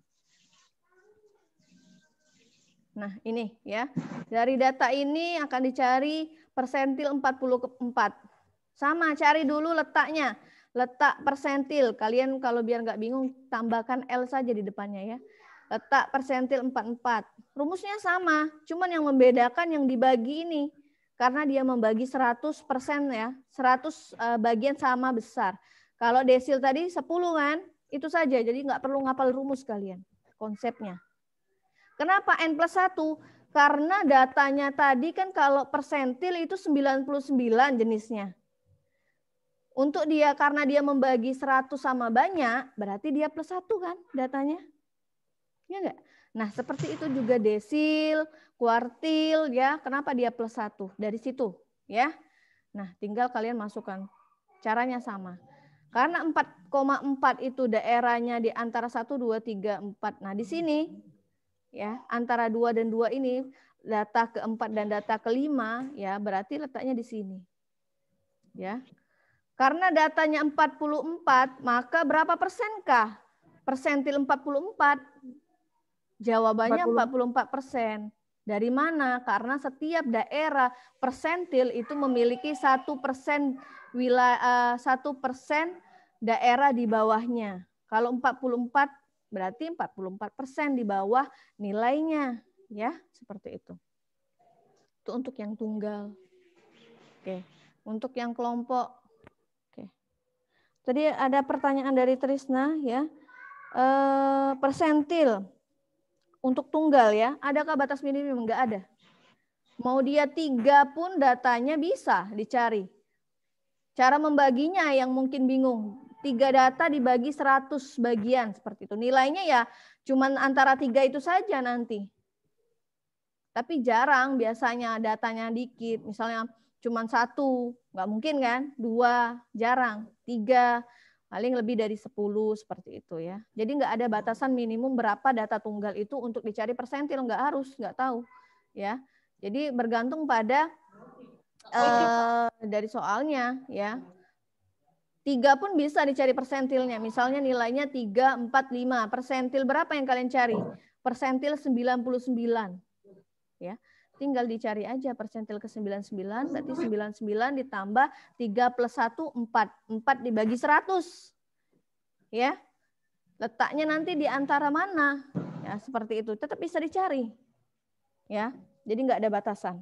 Nah, ini ya. Dari data ini akan dicari persentil 44. Sama, cari dulu letaknya. Letak persentil. Kalian kalau biar nggak bingung tambahkan L saja di depannya ya. Letak persentil 44. Rumusnya sama, cuman yang membedakan yang dibagi ini. Karena dia membagi 100% ya, 100 bagian sama besar. Kalau desil tadi 10 kan, itu saja. Jadi nggak perlu ngapal rumus kalian, konsepnya. Kenapa N plus 1? Karena datanya tadi kan kalau persentil itu 99 jenisnya. Untuk dia, karena dia membagi 100 sama banyak, berarti dia plus 1 kan datanya. Ya enggak? Nah, seperti itu juga desil, kuartil ya. Kenapa dia plus 1? Dari situ ya. Nah, tinggal kalian masukkan. Caranya sama. Karena 4,4 itu daerahnya di antara 1, 2, 3, 4. Nah, di sini ya, antara 2 dan 2 ini data keempat dan data kelima ya, berarti letaknya di sini. Ya. Karena datanya 44, maka berapa persenkah persentil 44? Jawabannya 44%. Dari mana? Karena setiap daerah persentil itu memiliki 1% wilayah 1% daerah di bawahnya. Kalau 44 berarti 44% di bawah nilainya, ya, seperti itu. Itu untuk yang tunggal. Oke, untuk yang kelompok. Oke. Tadi ada pertanyaan dari Trisna ya. Persentil. untuk tunggal ya, adakah batas minimum? Enggak ada. Mau dia 3 pun datanya bisa dicari. Cara membaginya yang mungkin bingung. 3 data dibagi 100 bagian seperti itu. Nilainya ya cuman antara 3 itu saja nanti. Tapi jarang biasanya datanya dikit. Misalnya cuman 1, nggak mungkin kan? 2, jarang. 3, paling lebih dari 10 seperti itu ya. Jadi nggak ada batasan minimum berapa data tunggal itu untuk dicari persentil, nggak harus, nggak tahu ya. Jadi bergantung pada dari soalnya ya. 3 pun bisa dicari persentilnya. Misalnya nilainya 3, 4, 5. Persentil berapa yang kalian cari? Persentil 99 ya. Tinggal dicari aja persentil ke 99, berarti 99 ditambah 3 plus 1, 4. 4 dibagi 100. Ya. Letaknya nanti di antara mana? Ya, seperti itu. Tetap bisa dicari. Ya. Jadi nggak ada batasan.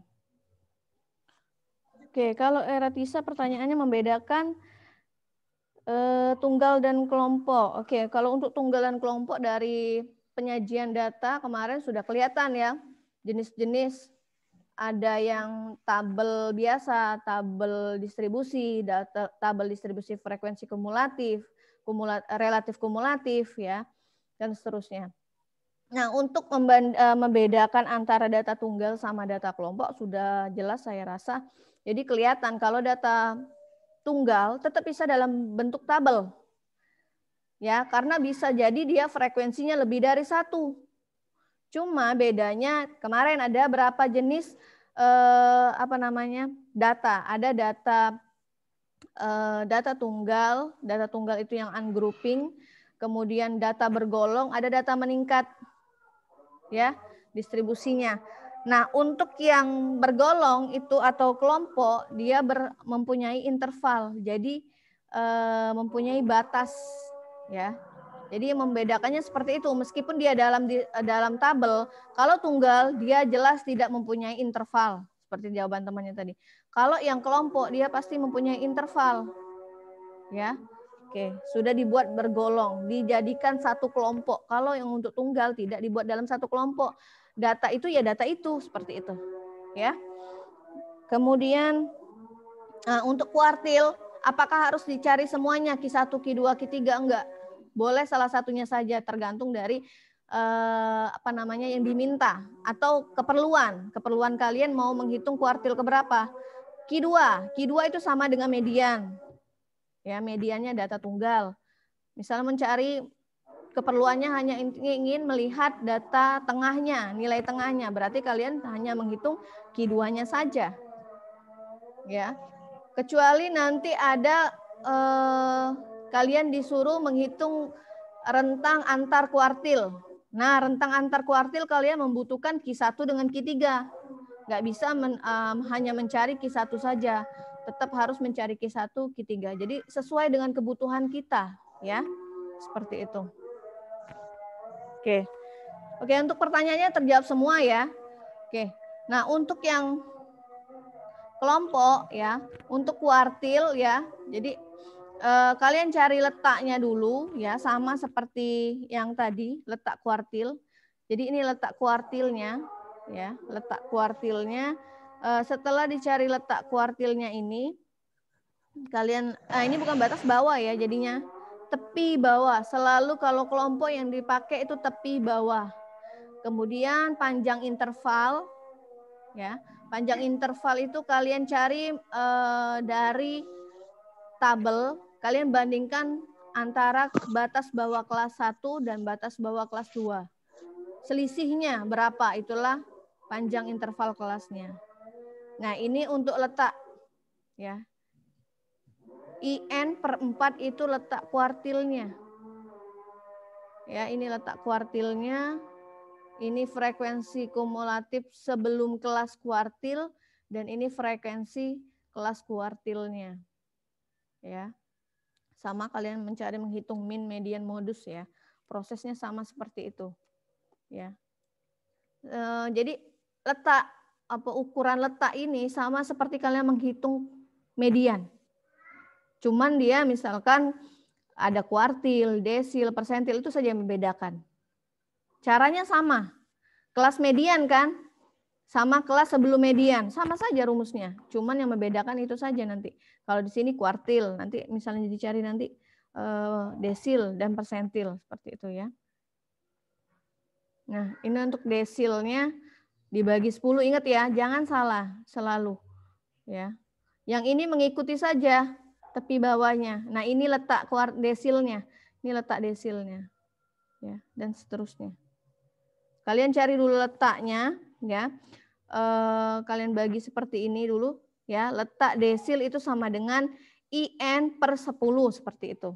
Oke, kalau Eratisa pertanyaannya membedakan tunggal dan kelompok. Oke, kalau untuk tunggal dan kelompok dari penyajian data kemarin sudah kelihatan ya. Jenis-jenis ada yang tabel biasa, tabel distribusi, tabel distribusi frekuensi kumulatif, relatif kumulatif ya, dan seterusnya. Nah, untuk membedakan antara data tunggal sama data kelompok sudah jelas saya rasa. Jadi kelihatan kalau data tunggal tetap bisa dalam bentuk tabel. Ya, karena bisa jadi dia frekuensinya lebih dari 1. Cuma bedanya kemarin ada berapa jenis data. Ada data tunggal itu yang ungrouping, kemudian data bergolong, ada data meningkat. Ya, distribusinya. Nah, untuk yang bergolong itu atau kelompok, dia mempunyai interval. Jadi mempunyai batas ya. Jadi membedakannya seperti itu, meskipun dia dalam tabel, kalau tunggal dia jelas tidak mempunyai interval, seperti jawaban temannya tadi. Kalau yang kelompok dia pasti mempunyai interval. Ya. Oke, sudah dibuat bergolong, dijadikan satu kelompok. Kalau yang untuk tunggal tidak dibuat dalam satu kelompok. Data itu ya data itu, seperti itu. Ya. Kemudian untuk kuartil, apakah harus dicari semuanya Q1, Q2, Q3? Enggak. Boleh salah satunya saja, tergantung dari yang diminta atau keperluan kalian mau menghitung kuartil keberapa. Q2 itu sama dengan median. Ya, mediannya data tunggal. Misalnya mencari keperluannya hanya ingin melihat data tengahnya, nilai tengahnya, berarti kalian hanya menghitung Q2-nya saja. Ya. Kecuali nanti ada kalian disuruh menghitung rentang antar kuartil. Nah, rentang antar kuartil kalian membutuhkan Q1 dengan Q3. Nggak bisa hanya mencari Q1 saja. Tetap harus mencari Q1, Q3. Jadi sesuai dengan kebutuhan kita. Ya, seperti itu. Oke, untuk pertanyaannya terjawab semua ya. Oke, nah untuk yang kelompok ya, untuk kuartil ya, jadi kalian cari letaknya dulu ya, sama seperti yang tadi letak kuartil. Jadi ini letak kuartilnya ya, letak kuartilnya. Setelah dicari letak kuartilnya ini, kalian ini bukan batas bawah ya, jadinya tepi bawah. Selalu kalau kelompok yang dipakai itu tepi bawah. Kemudian panjang interval ya, panjang interval itu kalian cari dari tabel. Kalian bandingkan antara batas bawah kelas 1 dan batas bawah kelas 2. Selisihnya berapa? Itulah panjang interval kelasnya. Nah, ini untuk letak. Ya. IN per 4 itu letak kuartilnya. Ya, ini letak kuartilnya. Ini frekuensi kumulatif sebelum kelas kuartil. Dan ini frekuensi kelas kuartilnya. Ya. Sama kalian menghitung min, median, modus ya. Prosesnya sama seperti itu. Ya. Jadi ukuran letak ini sama seperti kalian menghitung median. Cuman dia misalkan ada kuartil, desil, persentil, itu saja yang membedakan. Caranya sama. Kelas median kan? Sama kelas sebelum median. Sama saja rumusnya. Cuman yang membedakan itu saja nanti. Kalau di sini kuartil. Nanti misalnya dicari nanti desil dan persentil. Seperti itu ya. Nah, ini untuk desilnya dibagi 10. Ingat ya, jangan salah selalu. Ya. Yang ini mengikuti saja tepi bawahnya. Nah, ini letak desilnya. Ini letak desilnya. Ya, dan seterusnya. Kalian cari dulu letaknya, ya. Kalian bagi seperti ini dulu, ya. Letak desil itu sama dengan IN per 10 seperti itu.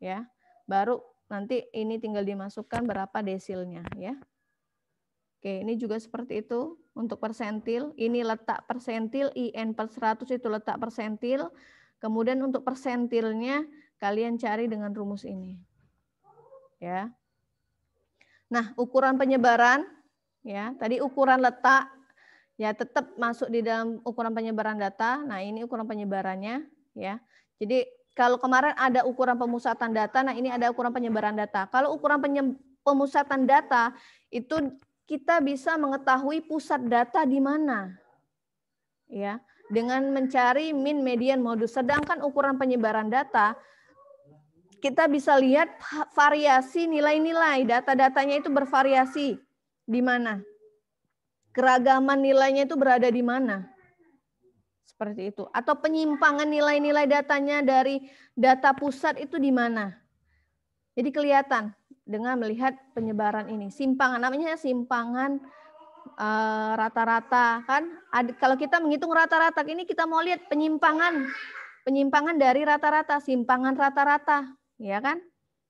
Ya. Baru nanti ini tinggal dimasukkan berapa desilnya, ya. Oke, ini juga seperti itu untuk persentil. Ini letak persentil, IN per 100 itu letak persentil. Kemudian untuk persentilnya kalian cari dengan rumus ini. Ya. Nah, ukuran penyebaran, ya, tadi ukuran letak, ya tetap masuk di dalam ukuran penyebaran data. Nah, ini ukuran penyebarannya, ya. Jadi kalau kemarin ada ukuran pemusatan data, nah ini ada ukuran penyebaran data. Kalau ukuran pemusatan data itu kita bisa mengetahui pusat data di mana, ya, dengan mencari min, median, modus. Sedangkan ukuran penyebaran data kita bisa lihat variasi nilai-nilai, data-datanya itu bervariasi di mana. Keragaman nilainya itu berada di mana. Seperti itu. Atau penyimpangan nilai-nilai datanya dari data pusat itu di mana. Jadi kelihatan dengan melihat penyebaran ini. Simpangan, namanya simpangan rata-rata. Kan kalau kita menghitung rata-rata, ini kita mau lihat penyimpangan dari rata-rata, simpangan rata-rata. Ya kan?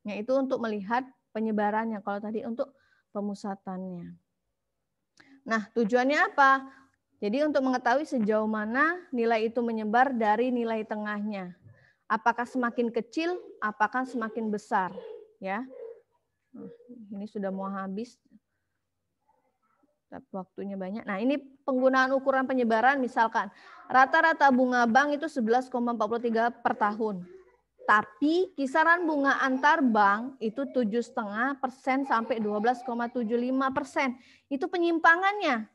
Ya, itu untuk melihat penyebarannya. Kalau tadi untuk pemusatannya. Nah, tujuannya apa? Jadi untuk mengetahui sejauh mana nilai itu menyebar dari nilai tengahnya. Apakah semakin kecil, apakah semakin besar, ya. Ini sudah mau habis. Tapi waktunya banyak. Nah, ini penggunaan ukuran penyebaran misalkan rata-rata bunga bank itu 11,43 per tahun. Tapi kisaran bunga antar bank itu 7,5% sampai 12,75%. Itu penyimpangannya.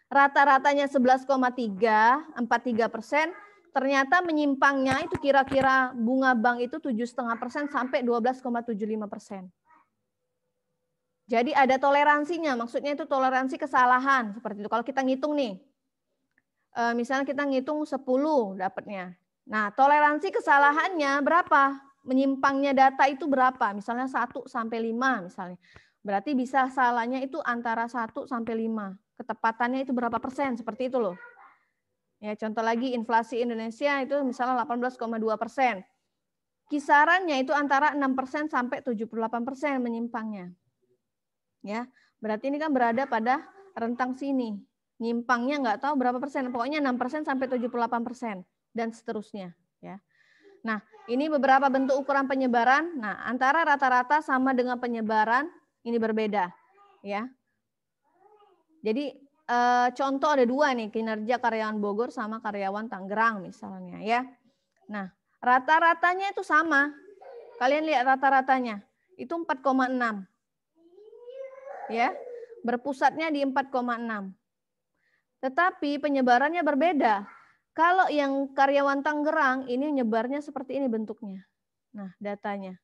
Rata-ratanya 11,43%. Ternyata menyimpangnya itu kira-kira bunga bank itu 7,5% sampai 12,75%. Jadi ada toleransinya. Maksudnya itu toleransi kesalahan. Seperti itu. Kalau kita ngitung nih. Misalnya kita ngitung 10 dapatnya. Nah, toleransi kesalahannya berapa? Menyimpangnya data itu berapa? Misalnya 1 sampai 5 misalnya. Berarti bisa salahnya itu antara 1 sampai 5. Ketepatannya itu berapa persen? Seperti itu loh. Ya, contoh lagi inflasi Indonesia itu misalnya 18,2%. Kisarannya itu antara 6% sampai 78% menyimpangnya. Ya, berarti ini kan berada pada rentang sini. Nyimpangnya nggak tahu berapa persen. Pokoknya 6% sampai 78%. Dan seterusnya, ya. Nah, ini beberapa bentuk ukuran penyebaran. Nah, antara rata-rata sama dengan penyebaran ini berbeda, ya. Jadi contoh ada 2 nih, kinerja karyawan Bogor sama karyawan Tangerang misalnya, ya. Nah, rata-ratanya itu sama. Kalian lihat rata-ratanya itu 4,6, ya. Berpusatnya di 4,6. Tetapi penyebarannya berbeda. Kalau yang karyawan Tangerang ini nyebarnya seperti ini bentuknya. Nah, datanya.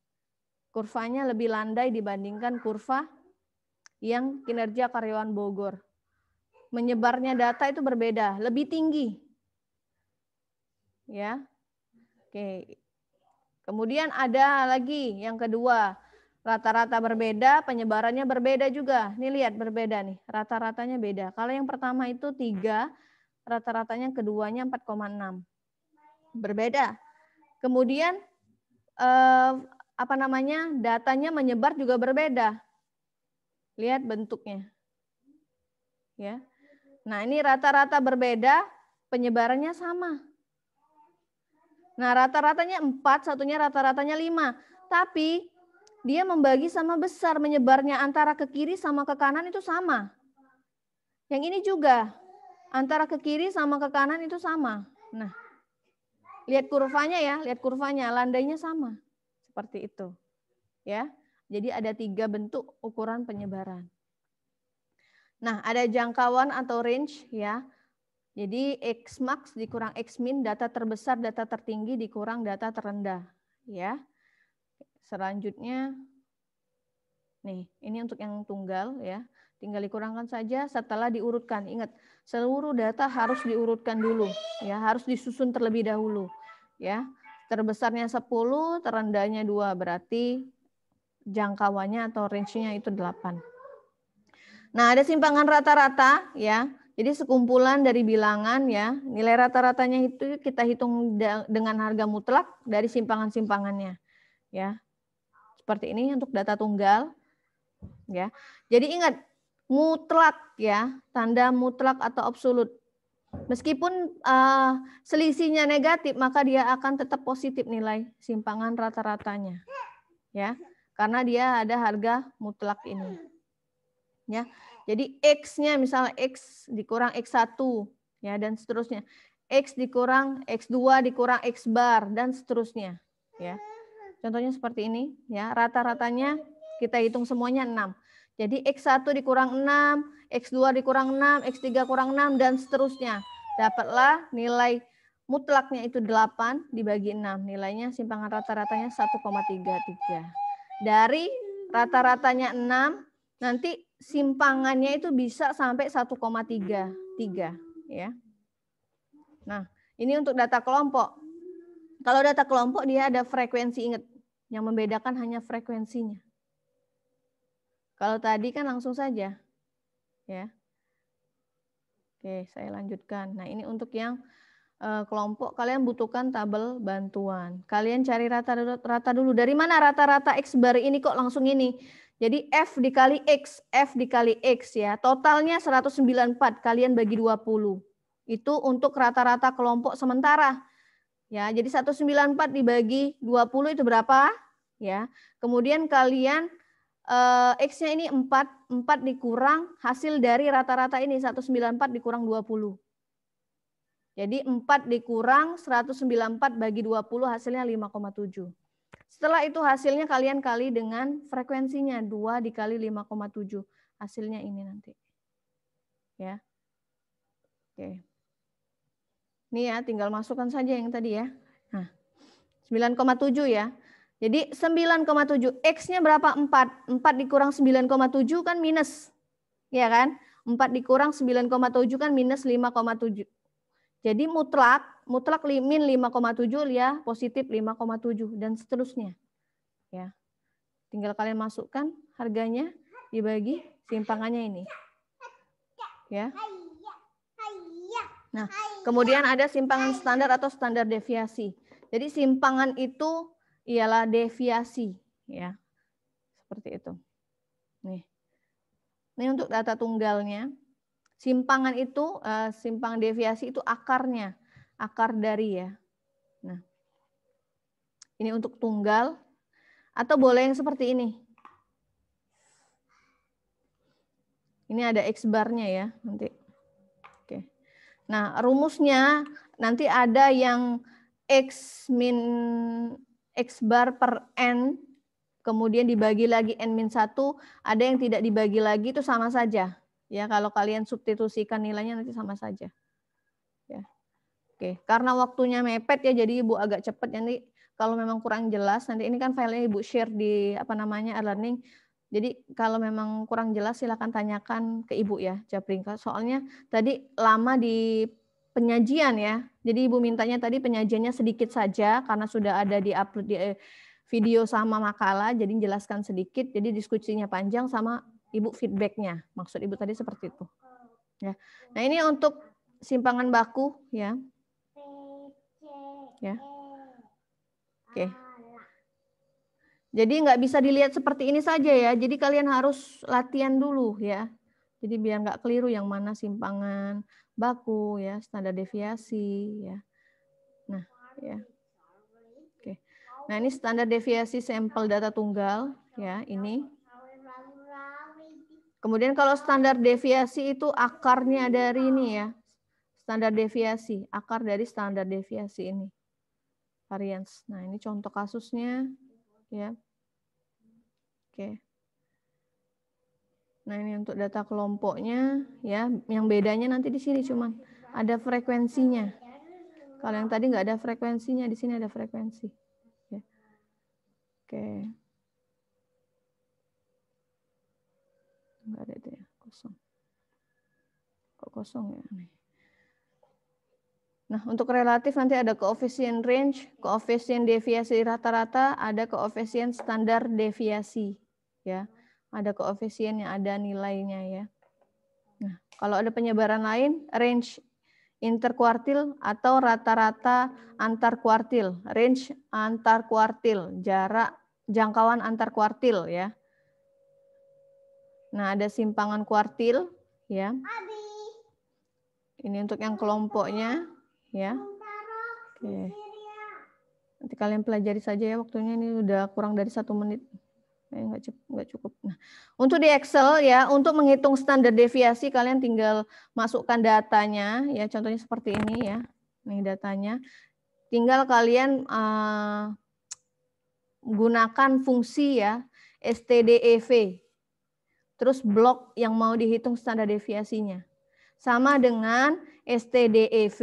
Kurvanya lebih landai dibandingkan kurva yang kinerja karyawan Bogor. Menyebarnya data itu berbeda, lebih tinggi. Ya. Oke. Kemudian ada lagi yang kedua. Rata-rata berbeda, penyebarannya berbeda juga. Nih lihat berbeda nih, rata-ratanya beda. Kalau yang pertama itu 3, rata-ratanya keduanya 4,6. Berbeda. Kemudian datanya menyebar juga berbeda. Lihat bentuknya. Ya. Nah, ini rata-rata berbeda, penyebarannya sama. Nah, rata-ratanya 4, satunya rata-ratanya 5. Tapi dia membagi sama besar, menyebarnya antara ke kiri sama ke kanan itu sama. Yang ini juga antara ke kiri sama ke kanan itu sama. Nah, lihat kurvanya ya, lihat kurvanya, landainya sama. Seperti itu. Ya. Jadi ada 3 bentuk ukuran penyebaran. Nah, ada jangkauan atau range ya. Jadi X max dikurang X min, data terbesar, data tertinggi dikurang data terendah ya. Selanjutnya nih, ini untuk yang tunggal ya. Tinggal dikurangkan saja setelah diurutkan. Ingat, seluruh data harus diurutkan dulu ya, harus disusun terlebih dahulu ya. Terbesarnya 10, terendahnya 2, berarti jangkauannya atau range-nya itu 8. Nah, ada simpangan rata-rata ya. Jadi sekumpulan dari bilangan ya. Nilai rata-ratanya itu kita hitung dengan harga mutlak dari simpangan-simpangannya ya. Seperti ini untuk data tunggal ya. Jadi ingat, mutlak ya, tanda mutlak atau absolut. Meskipun selisihnya negatif, maka dia akan tetap positif nilai simpangan rata-ratanya ya. Karena dia ada harga mutlak ini. Ya. Jadi X-nya misalnya X dikurang X1 ya, dan seterusnya. X dikurang X2 dikurang X bar dan seterusnya ya. Contohnya seperti ini ya. Rata-ratanya kita hitung semuanya 6. Jadi X1 dikurang 6, X2 dikurang 6, X3 kurang 6 dan seterusnya. Dapatlah nilai mutlaknya itu 8 dibagi 6. Nilainya simpangan rata-ratanya 1,33. Dari rata-ratanya 6, nanti simpangannya itu bisa sampai 1,33 ya. Nah, ini untuk data kelompok. Kalau data kelompok dia ada frekuensi, ingat, yang membedakan hanya frekuensinya. Kalau tadi kan langsung saja ya. Oke, saya lanjutkan. Nah, ini untuk yang kelompok, kalian butuhkan tabel bantuan. Kalian cari rata dulu. Dari mana rata-rata X bar ini kok langsung ini? Jadi F dikali X ya. Totalnya 194, kalian bagi 20. Itu untuk rata-rata kelompok sementara. Ya, jadi 194 dibagi 20 itu berapa? Ya. Kemudian kalian X-nya ini 4 dikurang hasil dari rata-rata ini 194 dikurang 20. Jadi 4 dikurang 194 bagi 20 hasilnya 5,7. Setelah itu hasilnya kalian kali dengan frekuensinya, 2 dikali 5,7. Hasilnya ini nanti. Ya. Oke. Ini ya, tinggal masukkan saja yang tadi ya. Nah, 9,7 ya. Jadi 9,7. X-nya berapa? 4. 4 dikurang 9,7 kan minus. Ya kan? 4 dikurang 9,7 kan minus 5,7. Jadi mutlak min 5,7 ya, positif 5,7 dan seterusnya. Ya. Tinggal kalian masukkan harganya dibagi simpangannya ini. Ya. Nah, kemudian ada simpangan standar atau standar deviasi. Jadi simpangan itu ialah deviasi ya. Seperti itu. Nih. Ini untuk data tunggalnya. Simpangan itu, simpangan deviasi itu akarnya, akar dari ya. Nah, ini untuk tunggal, atau boleh yang seperti ini. Ini ada X barnya ya nanti. Oke. Nah, rumusnya nanti ada yang X min X bar per N, kemudian dibagi lagi N min 1, ada yang tidak dibagi lagi, itu sama saja. Ya, kalau kalian substitusikan nilainya nanti sama saja. Ya. Oke, karena waktunya mepet ya, jadi Ibu agak cepat. Nanti kalau memang kurang jelas, nanti ini kan filenya Ibu share di e-learning. Jadi kalau memang kurang jelas silakan tanyakan ke Ibu ya, Japringka. Soalnya tadi lama di penyajian ya. Jadi Ibu mintanya tadi penyajiannya sedikit saja karena sudah ada di upload di video sama makalah, jadi jelaskan sedikit. Jadi diskusinya panjang sama Ibu feedbacknya, maksud Ibu tadi seperti itu. Ya. Nah ini untuk simpangan baku ya. Ya. Oke. Jadi nggak bisa dilihat seperti ini saja ya. Jadi kalian harus latihan dulu ya. Jadi biar nggak keliru yang mana simpangan baku ya, standar deviasi ya. Nah ya. Oke. Nah ini standar deviasi sampel data tunggal ya ini. Kemudian kalau standar deviasi itu akarnya dari ini ya. Standar deviasi, akar dari standar deviasi ini. Variance. Nah, ini contoh kasusnya ya. Oke. Nah, ini untuk data kelompoknya ya, yang bedanya nanti di sini cuman ada frekuensinya. Kalau yang tadi nggak ada frekuensinya, di sini ada frekuensi. Ya. Oke. Nggak ada itu ya, kosong. Kok kosong ya? Nih. Nah, untuk relatif nanti ada koefisien range, koefisien deviasi rata-rata, ada koefisien standar deviasi. Ya, ada koefisien yang ada nilainya ya. Nah, kalau ada penyebaran lain, range interkuartil atau rata-rata antar kuartil, range antar kuartil, jarak jangkauan antar kuartil ya. Nah, ada simpangan kuartil ya. Ini untuk yang kelompoknya ya. Oke. Nanti kalian pelajari saja ya, waktunya ini udah kurang dari 1 menit. Nggak cukup. Nah, untuk di Excel ya, untuk menghitung standar deviasi kalian tinggal masukkan datanya ya, contohnya seperti ini ya. Nih datanya. Tinggal kalian gunakan fungsi ya stdev. Terus blok yang mau dihitung standar deviasinya. Sama dengan stdev,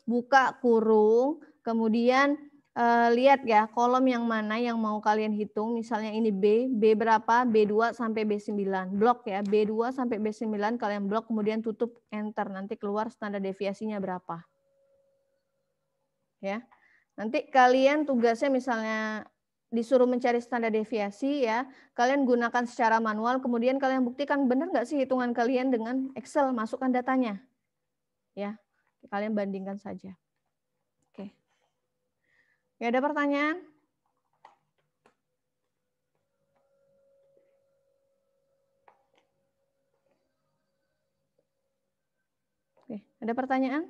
buka kurung, kemudian lihat ya kolom yang mana yang mau kalian hitung. Misalnya ini B berapa? B2 sampai B9. Blok ya, B2 sampai B9 kalian blok, kemudian tutup enter. Nanti keluar standar deviasinya berapa. Ya. Nanti kalian tugasnya misalnya disuruh mencari standar deviasi ya, kalian gunakan secara manual, kemudian kalian buktikan benar nggak sih hitungan kalian dengan Excel, masukkan datanya. Ya, kalian bandingkan saja. Oke. Ya, ada pertanyaan? Oke, ada pertanyaan?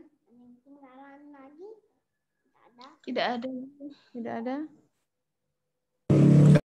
Tidak ada. Tidak ada.